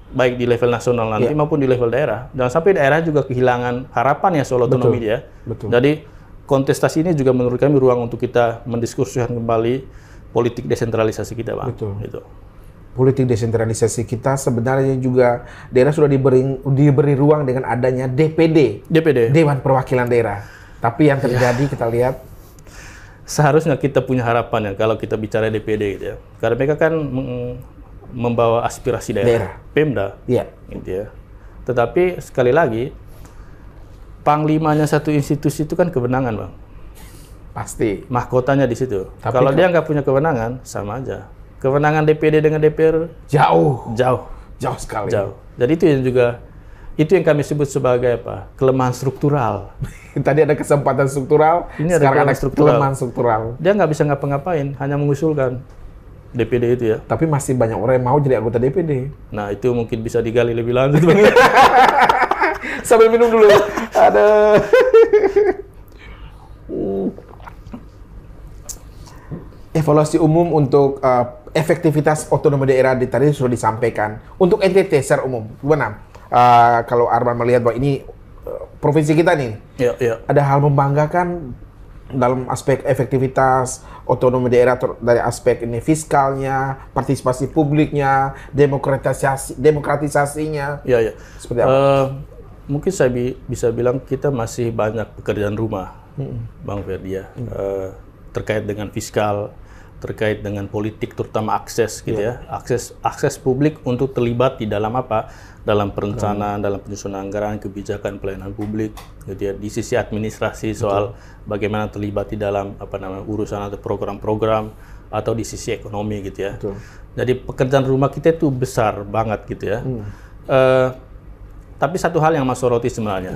baik di level nasional nanti maupun di level daerah. Jangan sampai daerah juga kehilangan harapan ya soal otonomi dia. Jadi kontestasi ini juga menurut kami ruang untuk kita mendiskusikan kembali politik desentralisasi kita, Bang. Gitu. Politik desentralisasi kita sebenarnya juga daerah sudah diberi ruang dengan adanya DPD. Dewan Perwakilan Daerah. Tapi yang terjadi kita lihat seharusnya kita punya harapan ya kalau kita bicara DPD gitu ya. Karena mereka kan membawa aspirasi daerah. Pemda. Gitu ya. Tetapi sekali lagi panglimanya satu institusi itu kan kewenangan, Bang. Pasti. Mahkotanya di situ. Kalau dia nggak punya kewenangan, sama aja. Kewenangan DPD dengan DPR jauh sekali. Jadi itu yang kami sebut sebagai kelemahan struktural. Tadi ada kesempatan struktural, sekarang ada kelemahan struktural. Dia nggak bisa ngapa-ngapain, hanya mengusulkan. DPD itu ya. Tapi masih banyak orang yang mau jadi anggota DPD. Nah, itu mungkin bisa digali lebih lanjut, Bang. Sambil minum dulu. Ada. Evaluasi umum untuk efektivitas otonomi daerah di tadi sudah disampaikan. Untuk NTT secara umum, gimana? Kalau Arman melihat bahwa ini provinsi kita nih, ada hal membanggakan dalam aspek efektivitas otonomi daerah dari aspek ini fiskalnya, partisipasi publiknya, demokratisasinya. Iya. Seperti apa? Mungkin saya bisa bilang kita masih banyak pekerjaan rumah, Bang Ferdi ya, terkait dengan fiskal, terkait dengan politik, terutama akses gitu ya, akses publik untuk terlibat di dalam apa? Dalam perencanaan, dalam penyusunan anggaran, kebijakan pelayanan publik, gitu ya. Di sisi administrasi soal bagaimana terlibat di dalam urusan atau program-program, atau di sisi ekonomi gitu ya. Jadi pekerjaan rumah kita itu besar banget gitu ya. Tapi satu hal yang Mas soroti sebenarnya,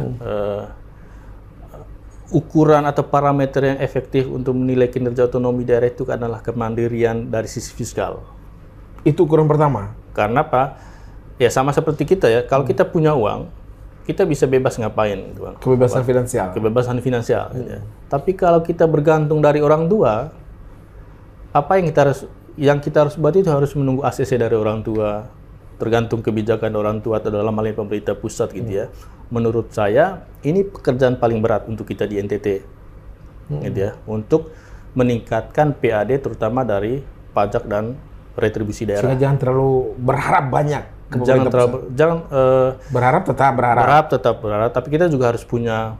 ukuran atau parameter yang efektif untuk menilai kinerja otonomi daerah itu adalah kemandirian dari sisi fiskal. Itu ukuran pertama. Karena apa? Ya sama seperti kita ya, kalau kita punya uang, kita bisa bebas ngapain, gitu, Bang. Kebebasan finansial. Kebebasan finansial. Gitu ya. Tapi kalau kita bergantung dari orang tua, apa yang kita harus buat itu harus menunggu ACC dari orang tua, tergantung kebijakan orang tua atau dalam hal ini pemerintah pusat gitu ya. Menurut saya ini pekerjaan paling berat untuk kita di NTT, gitu ya, untuk meningkatkan PAD terutama dari pajak dan retribusi daerah. Sehingga jangan terlalu berharap banyak. Berharap tetap berharap. Tapi kita juga harus punya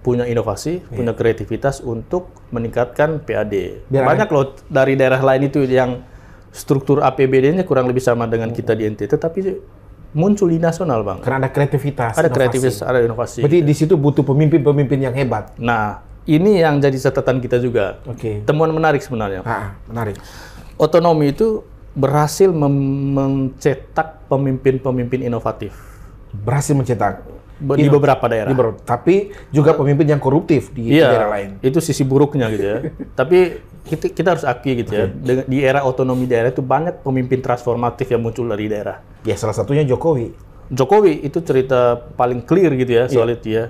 inovasi, punya kreativitas untuk meningkatkan PAD. Banyak loh dari daerah lain itu yang struktur APBD-nya kurang lebih sama dengan kita di NTT, tapi muncul di nasional, Bang. Karena ada kreativitas, ada inovasi. Berarti di situ butuh pemimpin-pemimpin yang hebat. Nah, ini yang jadi catatan kita juga. Temuan menarik sebenarnya. Menarik. Otonomi itu berhasil mencetak pemimpin-pemimpin inovatif. Berhasil mencetak di beberapa daerah. Tapi juga pemimpin yang koruptif di daerah lain. Itu sisi buruknya gitu ya. Tapi kita harus akui gitu ya. Di era otonomi daerah itu banyak pemimpin transformatif yang muncul dari daerah. Ya salah satunya Jokowi. Jokowi itu cerita paling clear gitu ya soal itu ya.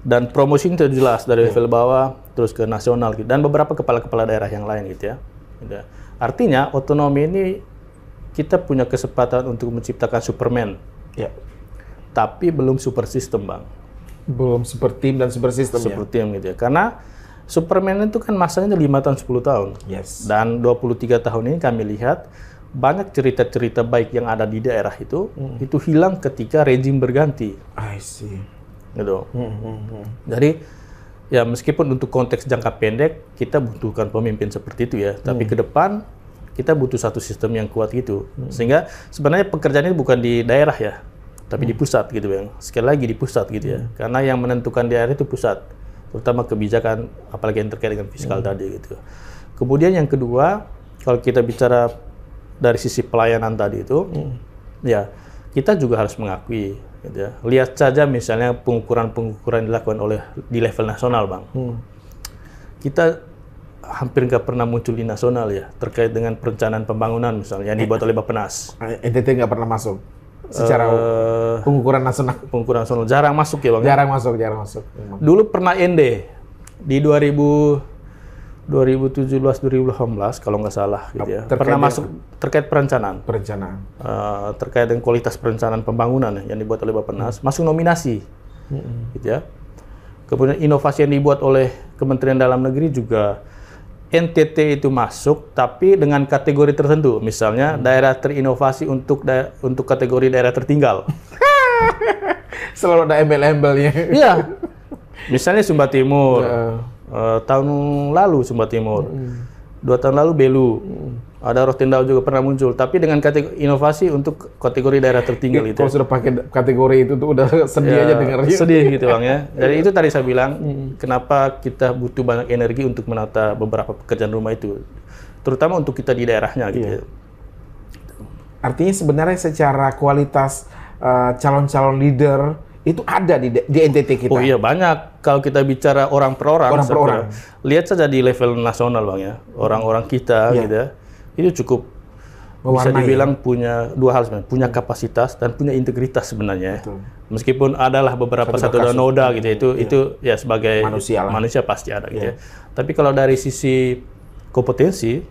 Dan promosi itu jelas dari level bawah terus ke nasional gitu. Dan beberapa kepala-kepala daerah yang lain gitu ya. Artinya otonomi ini kita punya kesempatan untuk menciptakan Superman. Tapi belum super system, Bang. Belum super team dan super system super team gitu ya. Karena Superman itu kan masanya 5 tahun 10 tahun. Dan 23 tahun ini kami lihat banyak cerita-cerita baik yang ada di daerah itu hilang ketika rezim berganti. I see. Gitu. Jadi ya meskipun untuk konteks jangka pendek kita butuhkan pemimpin seperti itu ya, tapi ke depan kita butuh satu sistem yang kuat gitu. Sehingga sebenarnya pekerjaan ini bukan di daerah ya, tapi di pusat gitu, Bang. Sekali lagi di pusat gitu ya. Karena yang menentukan daerah itu pusat, terutama kebijakan apalagi yang terkait dengan fiskal tadi gitu. Kemudian yang kedua, kalau kita bicara dari sisi pelayanan tadi itu, ya kita juga harus mengakui gitu ya. Lihat saja misalnya pengukuran dilakukan di level nasional, Bang. Kita hampir nggak pernah muncul di nasional ya, terkait dengan perencanaan pembangunan misalnya yang dibuat oleh Bappenas. NTT nggak pernah masuk secara pengukuran nasional. Pengukuran nasional jarang masuk ya, Bang. Jarang masuk. Dulu pernah ND di 2017-2018 kalau nggak salah gitu ya. Pernah masuk terkait perencanaan. Terkait dengan kualitas perencanaan pembangunan yang dibuat oleh Bappenas, masuk nominasi. Gitu ya. Kemudian inovasi yang dibuat oleh Kementerian Dalam Negeri juga NTT itu masuk, tapi dengan kategori tertentu. Misalnya daerah terinovasi untuk kategori daerah tertinggal. Selalu ada embel-embelnya. Iya. Misalnya Sumba Timur. Tahun lalu Sumba Timur. 2 tahun lalu Belu. Ada Rotendao juga pernah muncul, tapi dengan kategori inovasi untuk kategori daerah tertinggal itu. Kalau sudah pakai kategori itu tuh udah sedih aja dengarnya. Sedih gitu, Bang ya. Jadi itu tadi saya bilang, kenapa kita butuh banyak energi untuk menata beberapa pekerjaan rumah itu, terutama untuk kita di daerahnya gitu. Artinya sebenarnya secara kualitas calon-calon leader itu ada di NTT kita. Oh iya, banyak. Kalau kita bicara orang per orang. Lihat saja di level nasional, Bang ya. Orang-orang kita gitu ya. Itu bisa dibilang punya dua hal sebenarnya, punya kapasitas dan punya integritas sebenarnya. Betul. Meskipun adalah beberapa satu noda gitu, itu ya sebagai manusia pasti ada gitu ya. Tapi kalau dari sisi kompetensi,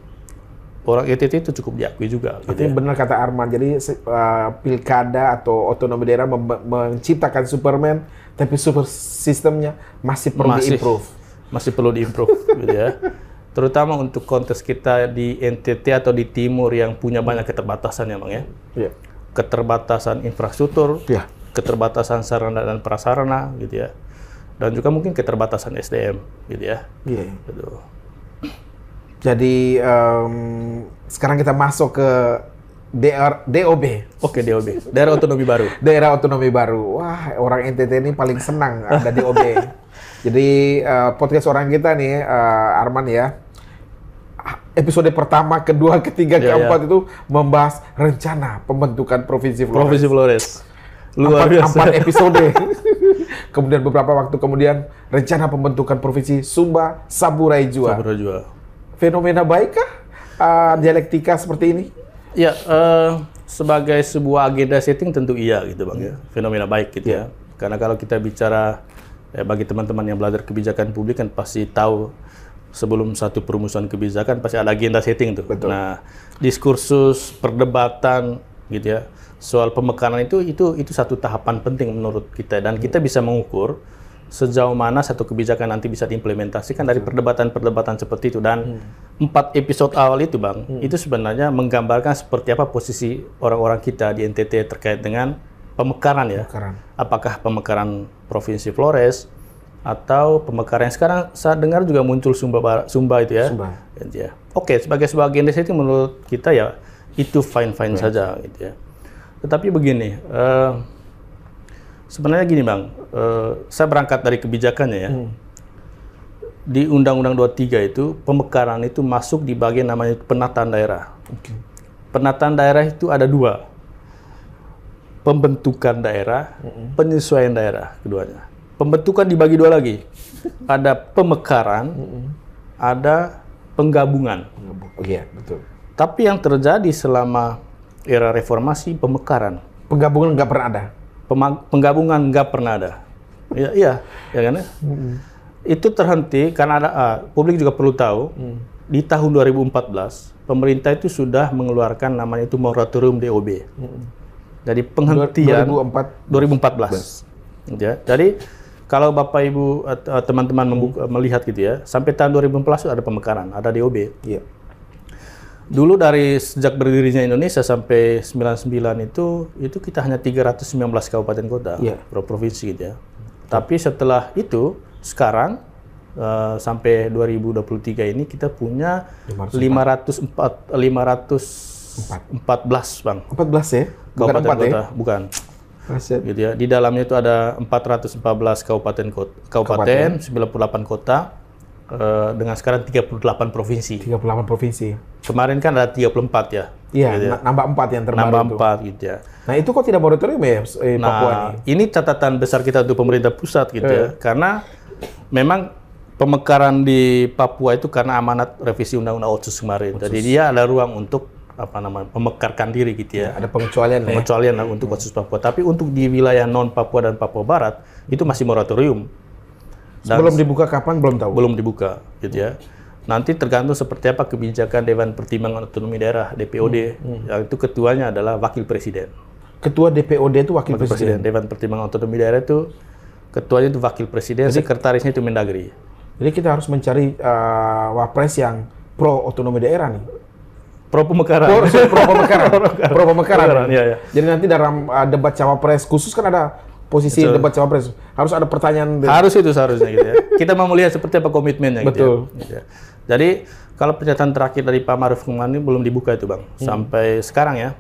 orang NTT itu cukup diakui juga. Gitu ya. Benar kata Arman, jadi pilkada atau otonomi daerah menciptakan Superman, tapi super sistemnya masih perlu diimprove. Masih perlu diimprove gitu ya. Terutama untuk konteks kita di NTT atau di timur yang punya banyak keterbatasan ya Bang ya. Iya. Keterbatasan infrastruktur, keterbatasan sarana dan prasarana gitu ya. Dan juga mungkin keterbatasan SDM gitu ya. Iya. Gitu. Jadi sekarang kita masuk ke DOB. Oke, DOB. Daerah Otonomi Baru. Daerah Otonomi Baru. Wah, orang NTT ini paling senang ada DOB. Jadi podcast orang kita nih, Arman ya, episode pertama, kedua, ketiga, keempat itu membahas rencana pembentukan Provinsi Flores. Provinsi Flores. Luar biasa. 4 episode. Kemudian beberapa waktu kemudian rencana pembentukan Provinsi Sumba Saburai Jua. Saburai Jua. Fenomena baikkah dialektika seperti ini? Ya, sebagai sebuah agenda setting tentu iya gitu Bang ya. Fenomena baik gitu ya. Karena kalau kita bicara bagi teman-teman yang belajar kebijakan publik kan pasti tahu sebelum satu perumusan kebijakan pasti ada agenda setting tuh. Betul. Nah, diskursus, perdebatan gitu ya. Soal pemekaran itu satu tahapan penting menurut kita dan kita bisa mengukur sejauh mana satu kebijakan nanti bisa diimplementasikan dari perdebatan-perdebatan seperti itu. Dan 4 episode awal itu Bang, itu sebenarnya menggambarkan seperti apa posisi orang-orang kita di NTT terkait dengan pemekaran ya. Apakah pemekaran Provinsi Flores atau pemekaran yang sekarang saya dengar juga muncul Sumba itu ya. Sumba. Ya. Oke, sebagai sebuah agenda itu menurut kita ya itu fine-fine saja gitu ya. Tetapi begini, sebenarnya gini Bang, saya berangkat dari kebijakannya ya. Di Undang-Undang 23 itu pemekaran itu masuk di bagian namanya penataan daerah. Penataan daerah itu ada 2. Pembentukan daerah, penyesuaian daerah keduanya. Pembentukan dibagi 2 lagi. Ada pemekaran, ada penggabungan. Iya, betul. Tapi yang terjadi selama era reformasi pemekaran. Penggabungan nggak pernah ada. Penggabungan nggak pernah ada. Iya kan? Itu terhenti karena ada publik juga perlu tahu di tahun 2014 pemerintah itu sudah mengeluarkan namanya itu moratorium DOB. Jadi penghentian 2014. Ya. Jadi kalau Bapak Ibu teman-teman melihat gitu ya, sampai tahun 2014 ada pemekaran, ada DOB. Iya. Dulu dari sejak berdirinya Indonesia sampai 99 itu kita hanya 319 kabupaten kota, provinsi gitu ya. Tapi setelah itu sekarang sampai 2023 ini kita punya 514 Bang. 14 ya? Bukan Kabupaten 4 kota, ya? bukan. Gitu ya. Di dalamnya itu ada 414 kabupaten, 98 kota. Dengan sekarang 38 provinsi. 38 provinsi. Kemarin kan ada 34 ya. Iya, gitu ya. Nambah 4 yang terbaru. Nambah 4 gitu ya. Nah, itu kok tidak moratorium ya Papua ini catatan besar kita untuk pemerintah pusat gitu ya. Karena memang pemekaran di Papua itu karena amanat revisi Undang-Undang Otsus kemarin. Jadi dia ada ruang untuk memekarkan diri gitu ya. Ada pengecualian untuk Otsus Papua. Tapi untuk di wilayah non Papua dan Papua Barat itu masih moratorium. Dan belum dibuka kapan belum tahu. Belum dibuka gitu ya. Nanti tergantung seperti apa kebijakan Dewan Pertimbangan Otonomi Daerah DPOD. Yang itu ketuanya adalah Wakil Presiden. Ketua DPOD itu Wakil Presiden. Dewan Pertimbangan Otonomi Daerah itu ketuanya itu Wakil Presiden, sekretarisnya itu Mendagri. Jadi kita harus mencari wapres yang pro otonomi daerah nih. Pro pemekaran. Pro pemekaran. Ya. Jadi nanti dalam debat cawapres khusus kan ada posisi debat cawapres, harus ada pertanyaan. Harus itu seharusnya gitu ya. Kita mau melihat seperti apa komitmennya. Betul. Gitu ya. Jadi kalau pernyataan terakhir dari Pak Maruf kemarin ini belum dibuka itu Bang, sampai sekarang ya.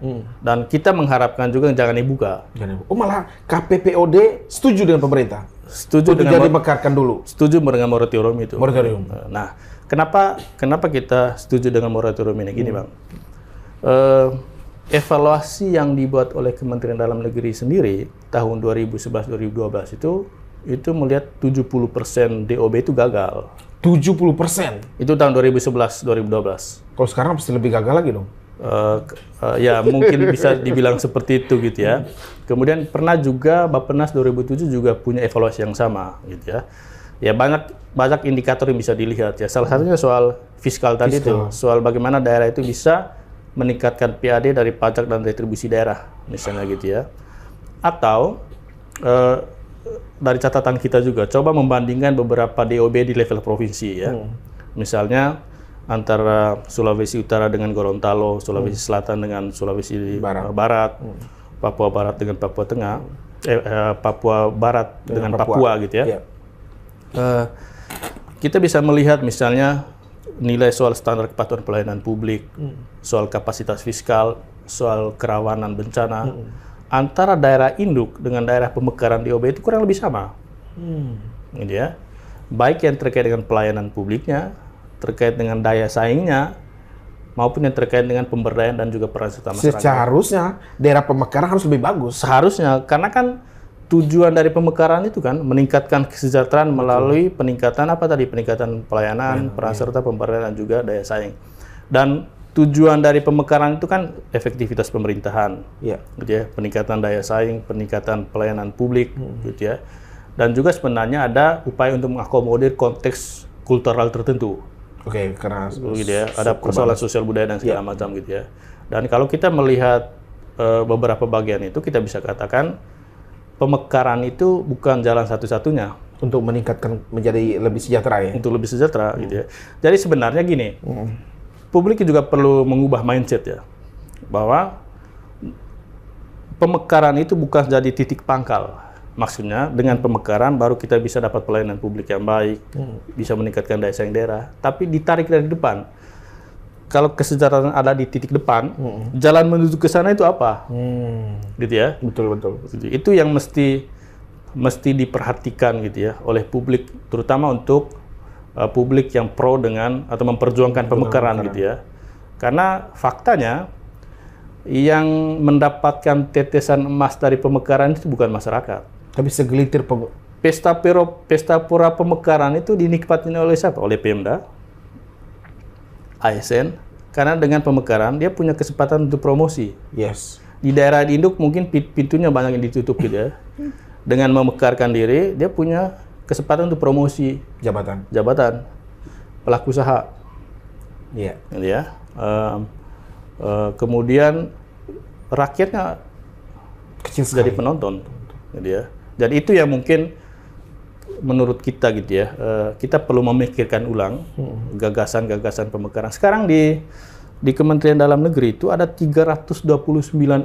Dan kita mengharapkan juga jangan dibuka. Oh malah KPPOD setuju dengan pemerintah. Setuju dengan dimekarkan dulu. Setuju dengan moratorium itu. Moratorium. Nah, kenapa kita setuju dengan moratorium ini gini Bang? Evaluasi yang dibuat oleh Kementerian Dalam Negeri sendiri tahun 2011-2012 itu melihat 70% DOB itu gagal. 70%? Itu tahun 2011-2012. Kalau sekarang pasti lebih gagal lagi dong? Ya mungkin bisa dibilang seperti itu gitu ya. Kemudian pernah juga Bappenas 2007 juga punya evaluasi yang sama gitu ya. Ya banyak indikator yang bisa dilihat ya. Salah satunya soal fiskal tadi itu, soal bagaimana daerah itu bisa meningkatkan PAD dari pajak dan retribusi daerah misalnya gitu ya. Atau dari catatan kita juga coba membandingkan beberapa DOB di level provinsi ya. Misalnya antara Sulawesi Utara dengan Gorontalo, Sulawesi Selatan dengan Sulawesi Barat, Papua Barat dengan Papua Tengah, Papua Barat dengan Papua gitu ya. Kita bisa melihat misalnya nilai soal standar kepatuhan pelayanan publik, soal kapasitas fiskal, soal kerawanan bencana, antara daerah induk dengan daerah pemekaran DOB itu kurang lebih sama. Gitu ya. Baik yang terkait dengan pelayanan publiknya, terkait dengan daya saingnya, maupun yang terkait dengan pemberdayaan dan juga peran serta masyarakat. Seharusnya daerah pemekaran harus lebih bagus. Seharusnya, karena kan tujuan dari pemekaran itu kan meningkatkan kesejahteraan melalui peningkatan peningkatan pelayanan, peran serta pemberdayaan dan juga daya saing. Dan tujuan dari pemekaran itu kan efektivitas pemerintahan, gitu ya, peningkatan daya saing, peningkatan pelayanan publik, gitu ya. Dan juga sebenarnya ada upaya untuk mengakomodir konteks kultural tertentu. Karena gitu ya, ada persoalan sosial budaya dan segala macam gitu ya. Dan kalau kita melihat beberapa bagian itu, kita bisa katakan pemekaran itu bukan jalan satu-satunya untuk meningkatkan menjadi lebih sejahtera ya. Untuk lebih sejahtera gitu ya. Jadi sebenarnya gini, publik juga perlu mengubah mindset ya, bahwa pemekaran itu bukan jadi titik pangkal. Maksudnya dengan pemekaran baru kita bisa dapat pelayanan publik yang baik, bisa meningkatkan daya saing daerah, tapi ditarik dari depan. Kalau kesejahteraan ada di titik depan, jalan menuju ke sana itu apa? Gitu ya. Betul. Itu yang mesti diperhatikan gitu ya oleh publik, terutama untuk publik yang pro dengan atau memperjuangkan pemekaran gitu ya. Karena faktanya yang mendapatkan tetesan emas dari pemekaran itu bukan masyarakat, tapi segelintir pesta pora pemekaran itu dinikmati oleh siapa? Oleh Pemda, ASN, karena dengan pemekaran dia punya kesempatan untuk promosi. Di daerah induk mungkin pintunya banyak yang ditutup gitu ya. Dengan memekarkan diri, dia punya kesempatan untuk promosi jabatan pelaku usaha. Gitu ya. Kemudian rakyatnya kecil jadi penonton, gitu ya. Jadi itu yang mungkin menurut kita gitu ya, kita perlu memikirkan ulang gagasan-gagasan pemekaran. Sekarang di Kementerian Dalam Negeri itu ada 329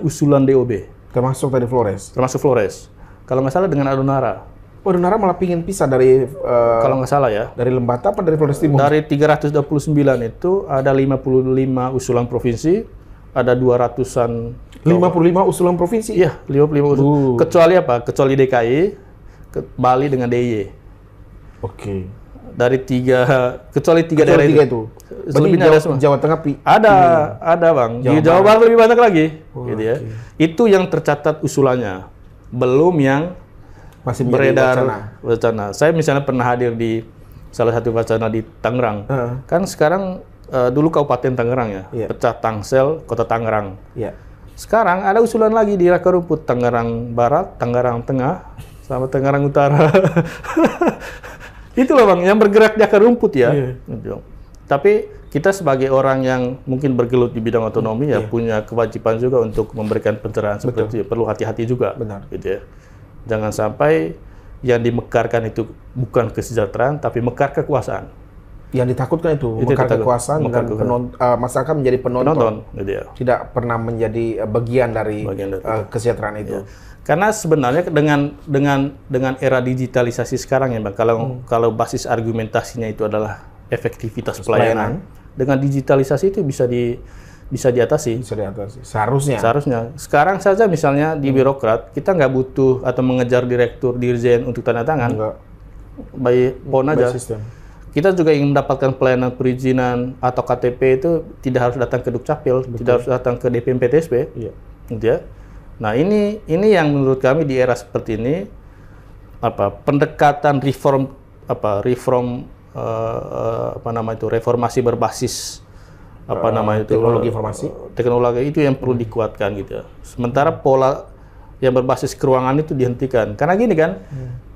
usulan DOB. Termasuk tadi Flores? Termasuk Flores. Kalau nggak salah dengan Adonara. Adonara malah pingin pisah dari... kalau nggak salah ya. Dari Lembata apa dari Flores Timur? Dari 329 itu ada 55 usulan provinsi, ada 200-an... 55 usulan provinsi? Iya, 55 usulan. Kecuali apa? Kecuali DKI, Bali dengan DIY. Dari kecuali tiga daerah itu. Selebihnya ada semua. Jawa Tengah ada Bang. Di Jawa Barat lebih banyak lagi. Gitu ya. Itu yang tercatat usulannya. Belum yang masih beredar wacana. Saya misalnya pernah hadir di salah satu wacana di Tangerang. Kan sekarang dulu Kabupaten Tangerang ya, pecah Tangsel, Kota Tangerang. Sekarang ada usulan lagi di akar rumput, Tangerang Barat, Tangerang Tengah, sama Tangerang Utara. Itulah Bang, yang bergerak di akar rumput ya. Tapi kita sebagai orang yang mungkin bergelut di bidang otonomi punya kewajiban juga untuk memberikan pencerahan seperti itu. Perlu hati-hati juga. Gitu ya. Jangan sampai yang dimekarkan itu bukan kesejahteraan, tapi mekar kekuasaan. Yang ditakutkan itu mekar kekuasaan dan masyarakat menjadi penonton. Gitu ya. Tidak pernah menjadi bagian dari kesejahteraan itu. Karena sebenarnya dengan era digitalisasi sekarang ya Bang, kalau basis argumentasinya itu adalah efektivitas pelayanan, dengan digitalisasi itu bisa diatasi. Seharusnya. Sekarang saja misalnya di birokrat, kita nggak butuh atau mengejar direktur, dirjen untuk tanda tangan. By phone aja. Kita juga ingin mendapatkan pelayanan perizinan atau KTP itu tidak harus datang ke Dukcapil, tidak harus datang ke DPM PTSP. Gitu ya. Nah, ini yang menurut kami di era seperti ini pendekatan reformasi berbasis teknologi informasi. Teknologi itu yang perlu dikuatkan gitu ya. Sementara pola yang berbasis keruangan itu dihentikan. Karena gini kan,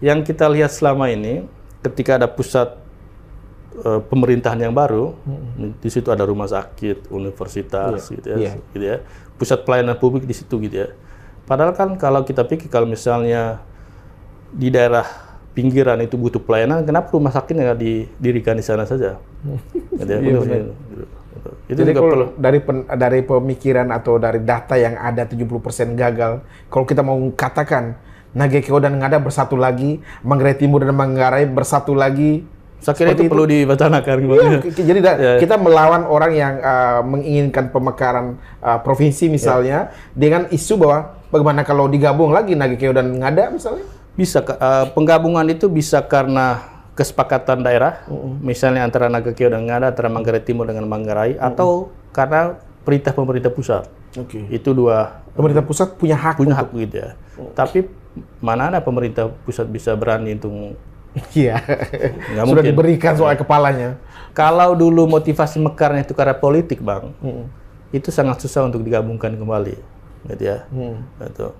yang kita lihat selama ini ketika ada pusat pemerintahan yang baru, di situ ada rumah sakit, universitas gitu ya. Pusat pelayanan publik di situ gitu ya. Padahal kan kalau kita pikir kalau misalnya di daerah pinggiran itu butuh pelayanan, kenapa rumah sakit nggak didirikan di sana saja? Gitu ya. Itu jadi juga kalau perlu. dari pemikiran atau dari data yang ada 70% gagal, kalau kita mau katakan Nagekeo dan Ngada bersatu lagi, Manggarai Timur dan Manggarai bersatu lagi, saya kira itu perlu diwacanakan. Jadi kita melawan orang yang menginginkan pemekaran provinsi misalnya dengan isu bahwa bagaimana kalau digabung lagi Nagekeo dan Ngada misalnya? Bisa, penggabungan itu bisa karena kesepakatan daerah, misalnya antara Nagekeo dan Ngada, antara Manggarai Timur dengan Manggarai, atau karena perintah pemerintah pusat. Itu dua. Pemerintah pusat punya hak gitu ya. Tapi mana ada pemerintah pusat bisa berani untuk sudah mungkin diberikan soal kepalanya. Kalau dulu motivasi mekarnya itu karena politik, Bang, itu sangat susah untuk digabungkan kembali, gitu ya. Gitu.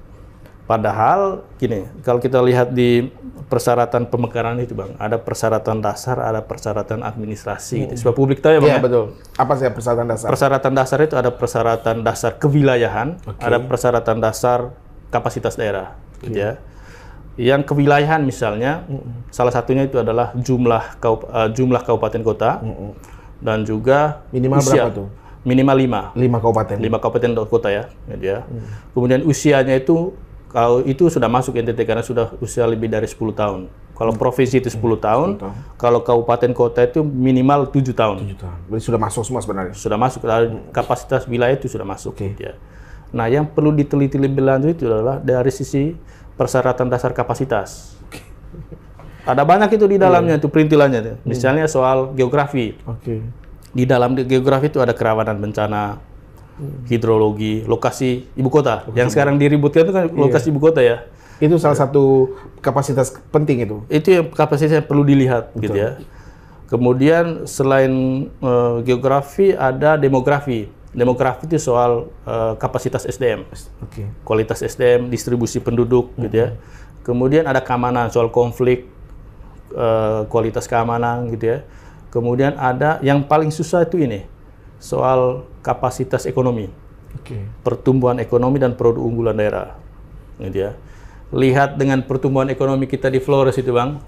Padahal gini, kalau kita lihat di persyaratan pemekaran itu, Bang, ada persyaratan dasar, ada persyaratan administrasi. Gitu. Supaya publik tahu ya, Bang. Iya, betul. Apa sih persyaratan dasar? Persyaratan dasar itu ada persyaratan dasar kewilayahan, ada persyaratan dasar kapasitas daerah, gitu ya. Yang kewilayahan misalnya, salah satunya itu adalah jumlah kabupaten kota, dan juga minimal usia. Berapa tuh? Minimal 5. 5 kabupaten. 5 kabupaten kota ya, gitu ya. Kemudian usianya itu, kalau itu sudah masuk NTT karena sudah usia lebih dari 10 tahun. Kalau provinsi itu 10 tahun, kalau kabupaten kota itu minimal 7 tahun. 7 tahun. Berarti sudah masuk semua sebenarnya? Sudah masuk, kapasitas wilayah itu sudah masuk. Gitu ya. Nah, yang perlu diteliti lebih lanjut itu adalah dari sisi persyaratan dasar kapasitas. Ada banyak itu di dalamnya, itu perintilannya. Misalnya soal geografi. Di dalam geografi itu ada kerawanan bencana, hidrologi, lokasi ibu kota. Yang sekarang diributkan itu kan lokasi ibu kota ya. Itu salah satu kapasitas penting itu. Itu yang kapasitas yang perlu dilihat. Gitu ya. Kemudian selain geografi ada demografi. Demografi itu soal kapasitas SDM, kualitas SDM, distribusi penduduk, gitu ya. Kemudian ada keamanan, soal konflik, kualitas keamanan, gitu ya. Kemudian ada yang paling susah itu ini, soal kapasitas ekonomi, pertumbuhan ekonomi dan produk unggulan daerah, gitu ya. Lihat dengan pertumbuhan ekonomi kita di Flores itu, Bang,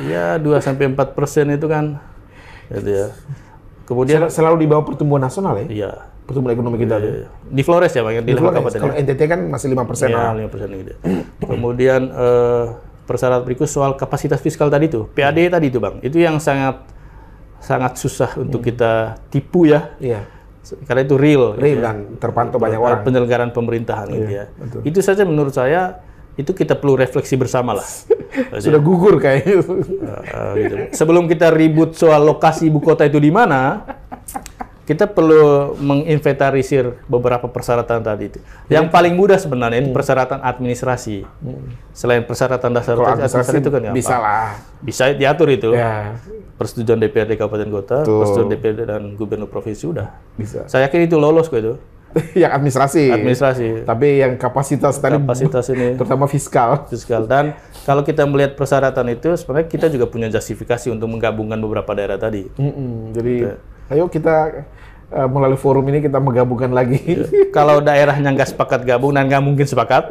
ya 2-4% itu kan, gitu ya. Kemudian selalu di bawah pertumbuhan nasional ya? Iya. Pertumbuhan ekonomi kita. Di Flores ya, Bang, di Flores. Kalau NTT kan masih 5%. Ya, 5% gitu. Kemudian persyarat berikut soal kapasitas fiskal tadi itu, PAD tadi itu, Bang. Itu yang sangat susah untuk kita tipu ya. Iya. Karena itu real gitu dan terpantau banyak orang. Penyelenggaraan pemerintahan gitu ya. Betul. Itu saja menurut saya itu kita perlu refleksi bersama lah. Sudah gugur kayaknya. Gitu. Sebelum kita ribut soal lokasi ibu kota itu di mana, kita perlu menginventarisir beberapa persyaratan tadi itu. Yang paling mudah sebenarnya itu persyaratan administrasi. Selain persyaratan dasar administrasi itu kan bisa lah. Bisa diatur itu. Ya. Persetujuan DPRD Kabupaten Kota, persetujuan DPRD dan Gubernur Provinsi udah. Bisa. Saya yakin itu lolos kok itu. Yang administrasi. Tapi yang kapasitas tadi, ini, terutama fiskal. Dan kalau kita melihat persyaratan itu, sebenarnya kita juga punya justifikasi untuk menggabungkan beberapa daerah tadi. Jadi, ayo kita melalui forum ini kita menggabungkan lagi. Kalau daerahnya nggak sepakat gabung dan nggak mungkin sepakat,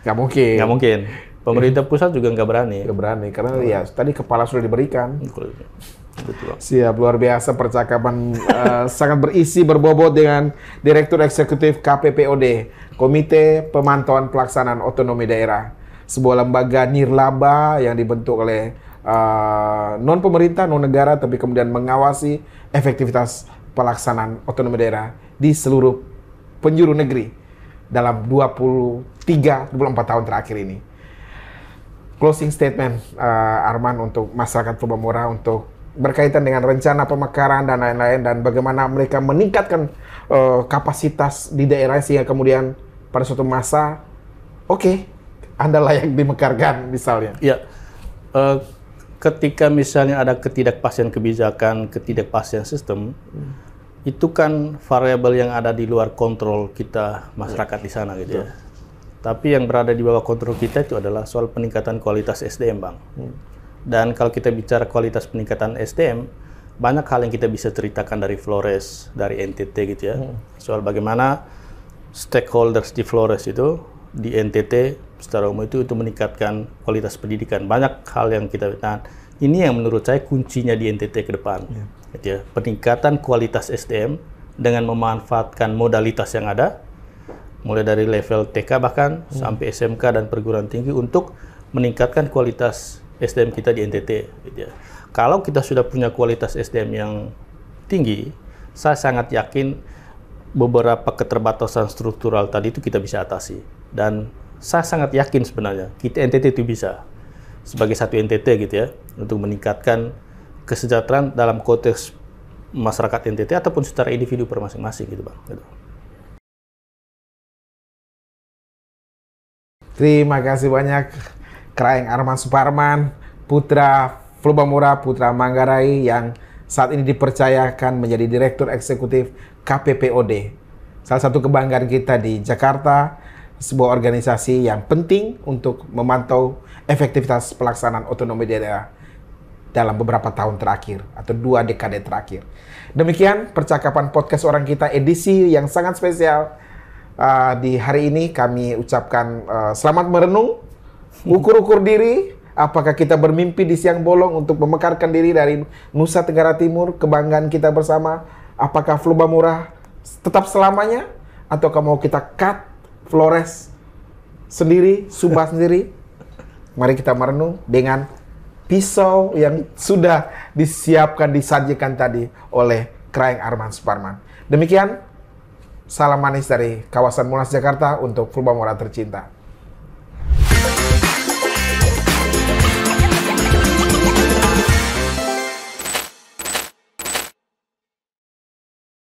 nggak mungkin. Pemerintah pusat juga nggak berani. Nggak berani, karena ya tadi kepala sudah diberikan. Betul. Siap, luar biasa percakapan sangat berisi, berbobot dengan Direktur Eksekutif KPPOD, Komite Pemantauan Pelaksanaan Otonomi Daerah, sebuah lembaga nirlaba yang dibentuk oleh non pemerintah, non negara, tapi kemudian mengawasi efektivitas pelaksanaan otonomi daerah di seluruh penjuru negeri dalam 24 tahun terakhir ini. Closing statement Arman untuk masyarakat Purba-Mora untuk berkaitan dengan rencana pemekaran dan lain-lain, dan bagaimana mereka meningkatkan kapasitas di daerah sehingga kemudian pada suatu masa, Anda layak dimekarkan misalnya. Ya, ketika misalnya ada ketidakpastian kebijakan, ketidakpastian sistem, itu kan variabel yang ada di luar kontrol kita masyarakat di sana gitu ya. Tapi yang berada di bawah kontrol kita itu adalah soal peningkatan kualitas SDM, Bang. Dan kalau kita bicara kualitas peningkatan SDM, banyak hal yang kita bisa ceritakan dari Flores, dari NTT gitu ya. Soal bagaimana stakeholders di Flores itu, di NTT secara umum itu untuk meningkatkan kualitas pendidikan. Banyak hal yang kita ini yang menurut saya kuncinya di NTT ke depan. Gitu ya. Peningkatan kualitas SDM dengan memanfaatkan modalitas yang ada, mulai dari level TK bahkan sampai SMK dan perguruan tinggi untuk meningkatkan kualitas SDM kita di NTT. Gitu ya. Kalau kita sudah punya kualitas SDM yang tinggi, saya sangat yakin beberapa keterbatasan struktural tadi itu kita bisa atasi. Dan saya sangat yakin sebenarnya kita NTT itu bisa sebagai satu NTT gitu ya untuk meningkatkan kesejahteraan dalam konteks masyarakat NTT ataupun secara individu per masing-masing gitu, Bang. Gitu. Terima kasih banyak Kraeng Arman Suparman, putra Flubamura, putra Manggarai yang saat ini dipercayakan menjadi Direktur Eksekutif KPPOD. Salah satu kebanggaan kita di Jakarta, sebuah organisasi yang penting untuk memantau efektivitas pelaksanaan otonomi daerah dalam beberapa tahun terakhir atau 2 dekade terakhir. Demikian percakapan podcast orang kita edisi yang sangat spesial. Di hari ini kami ucapkan selamat merenung, ukur-ukur diri, apakah kita bermimpi di siang bolong untuk memekarkan diri dari Nusa Tenggara Timur, kebanggaan kita bersama, apakah Flubamura tetap selamanya, atau mau kita cut Flores sendiri, Sumba sendiri. Mari kita merenung dengan pisau yang sudah disiapkan, disajikan tadi oleh Kraeng Arman Suparman. Demikian, salam manis dari kawasan Monas Jakarta untuk Flubamura tercinta.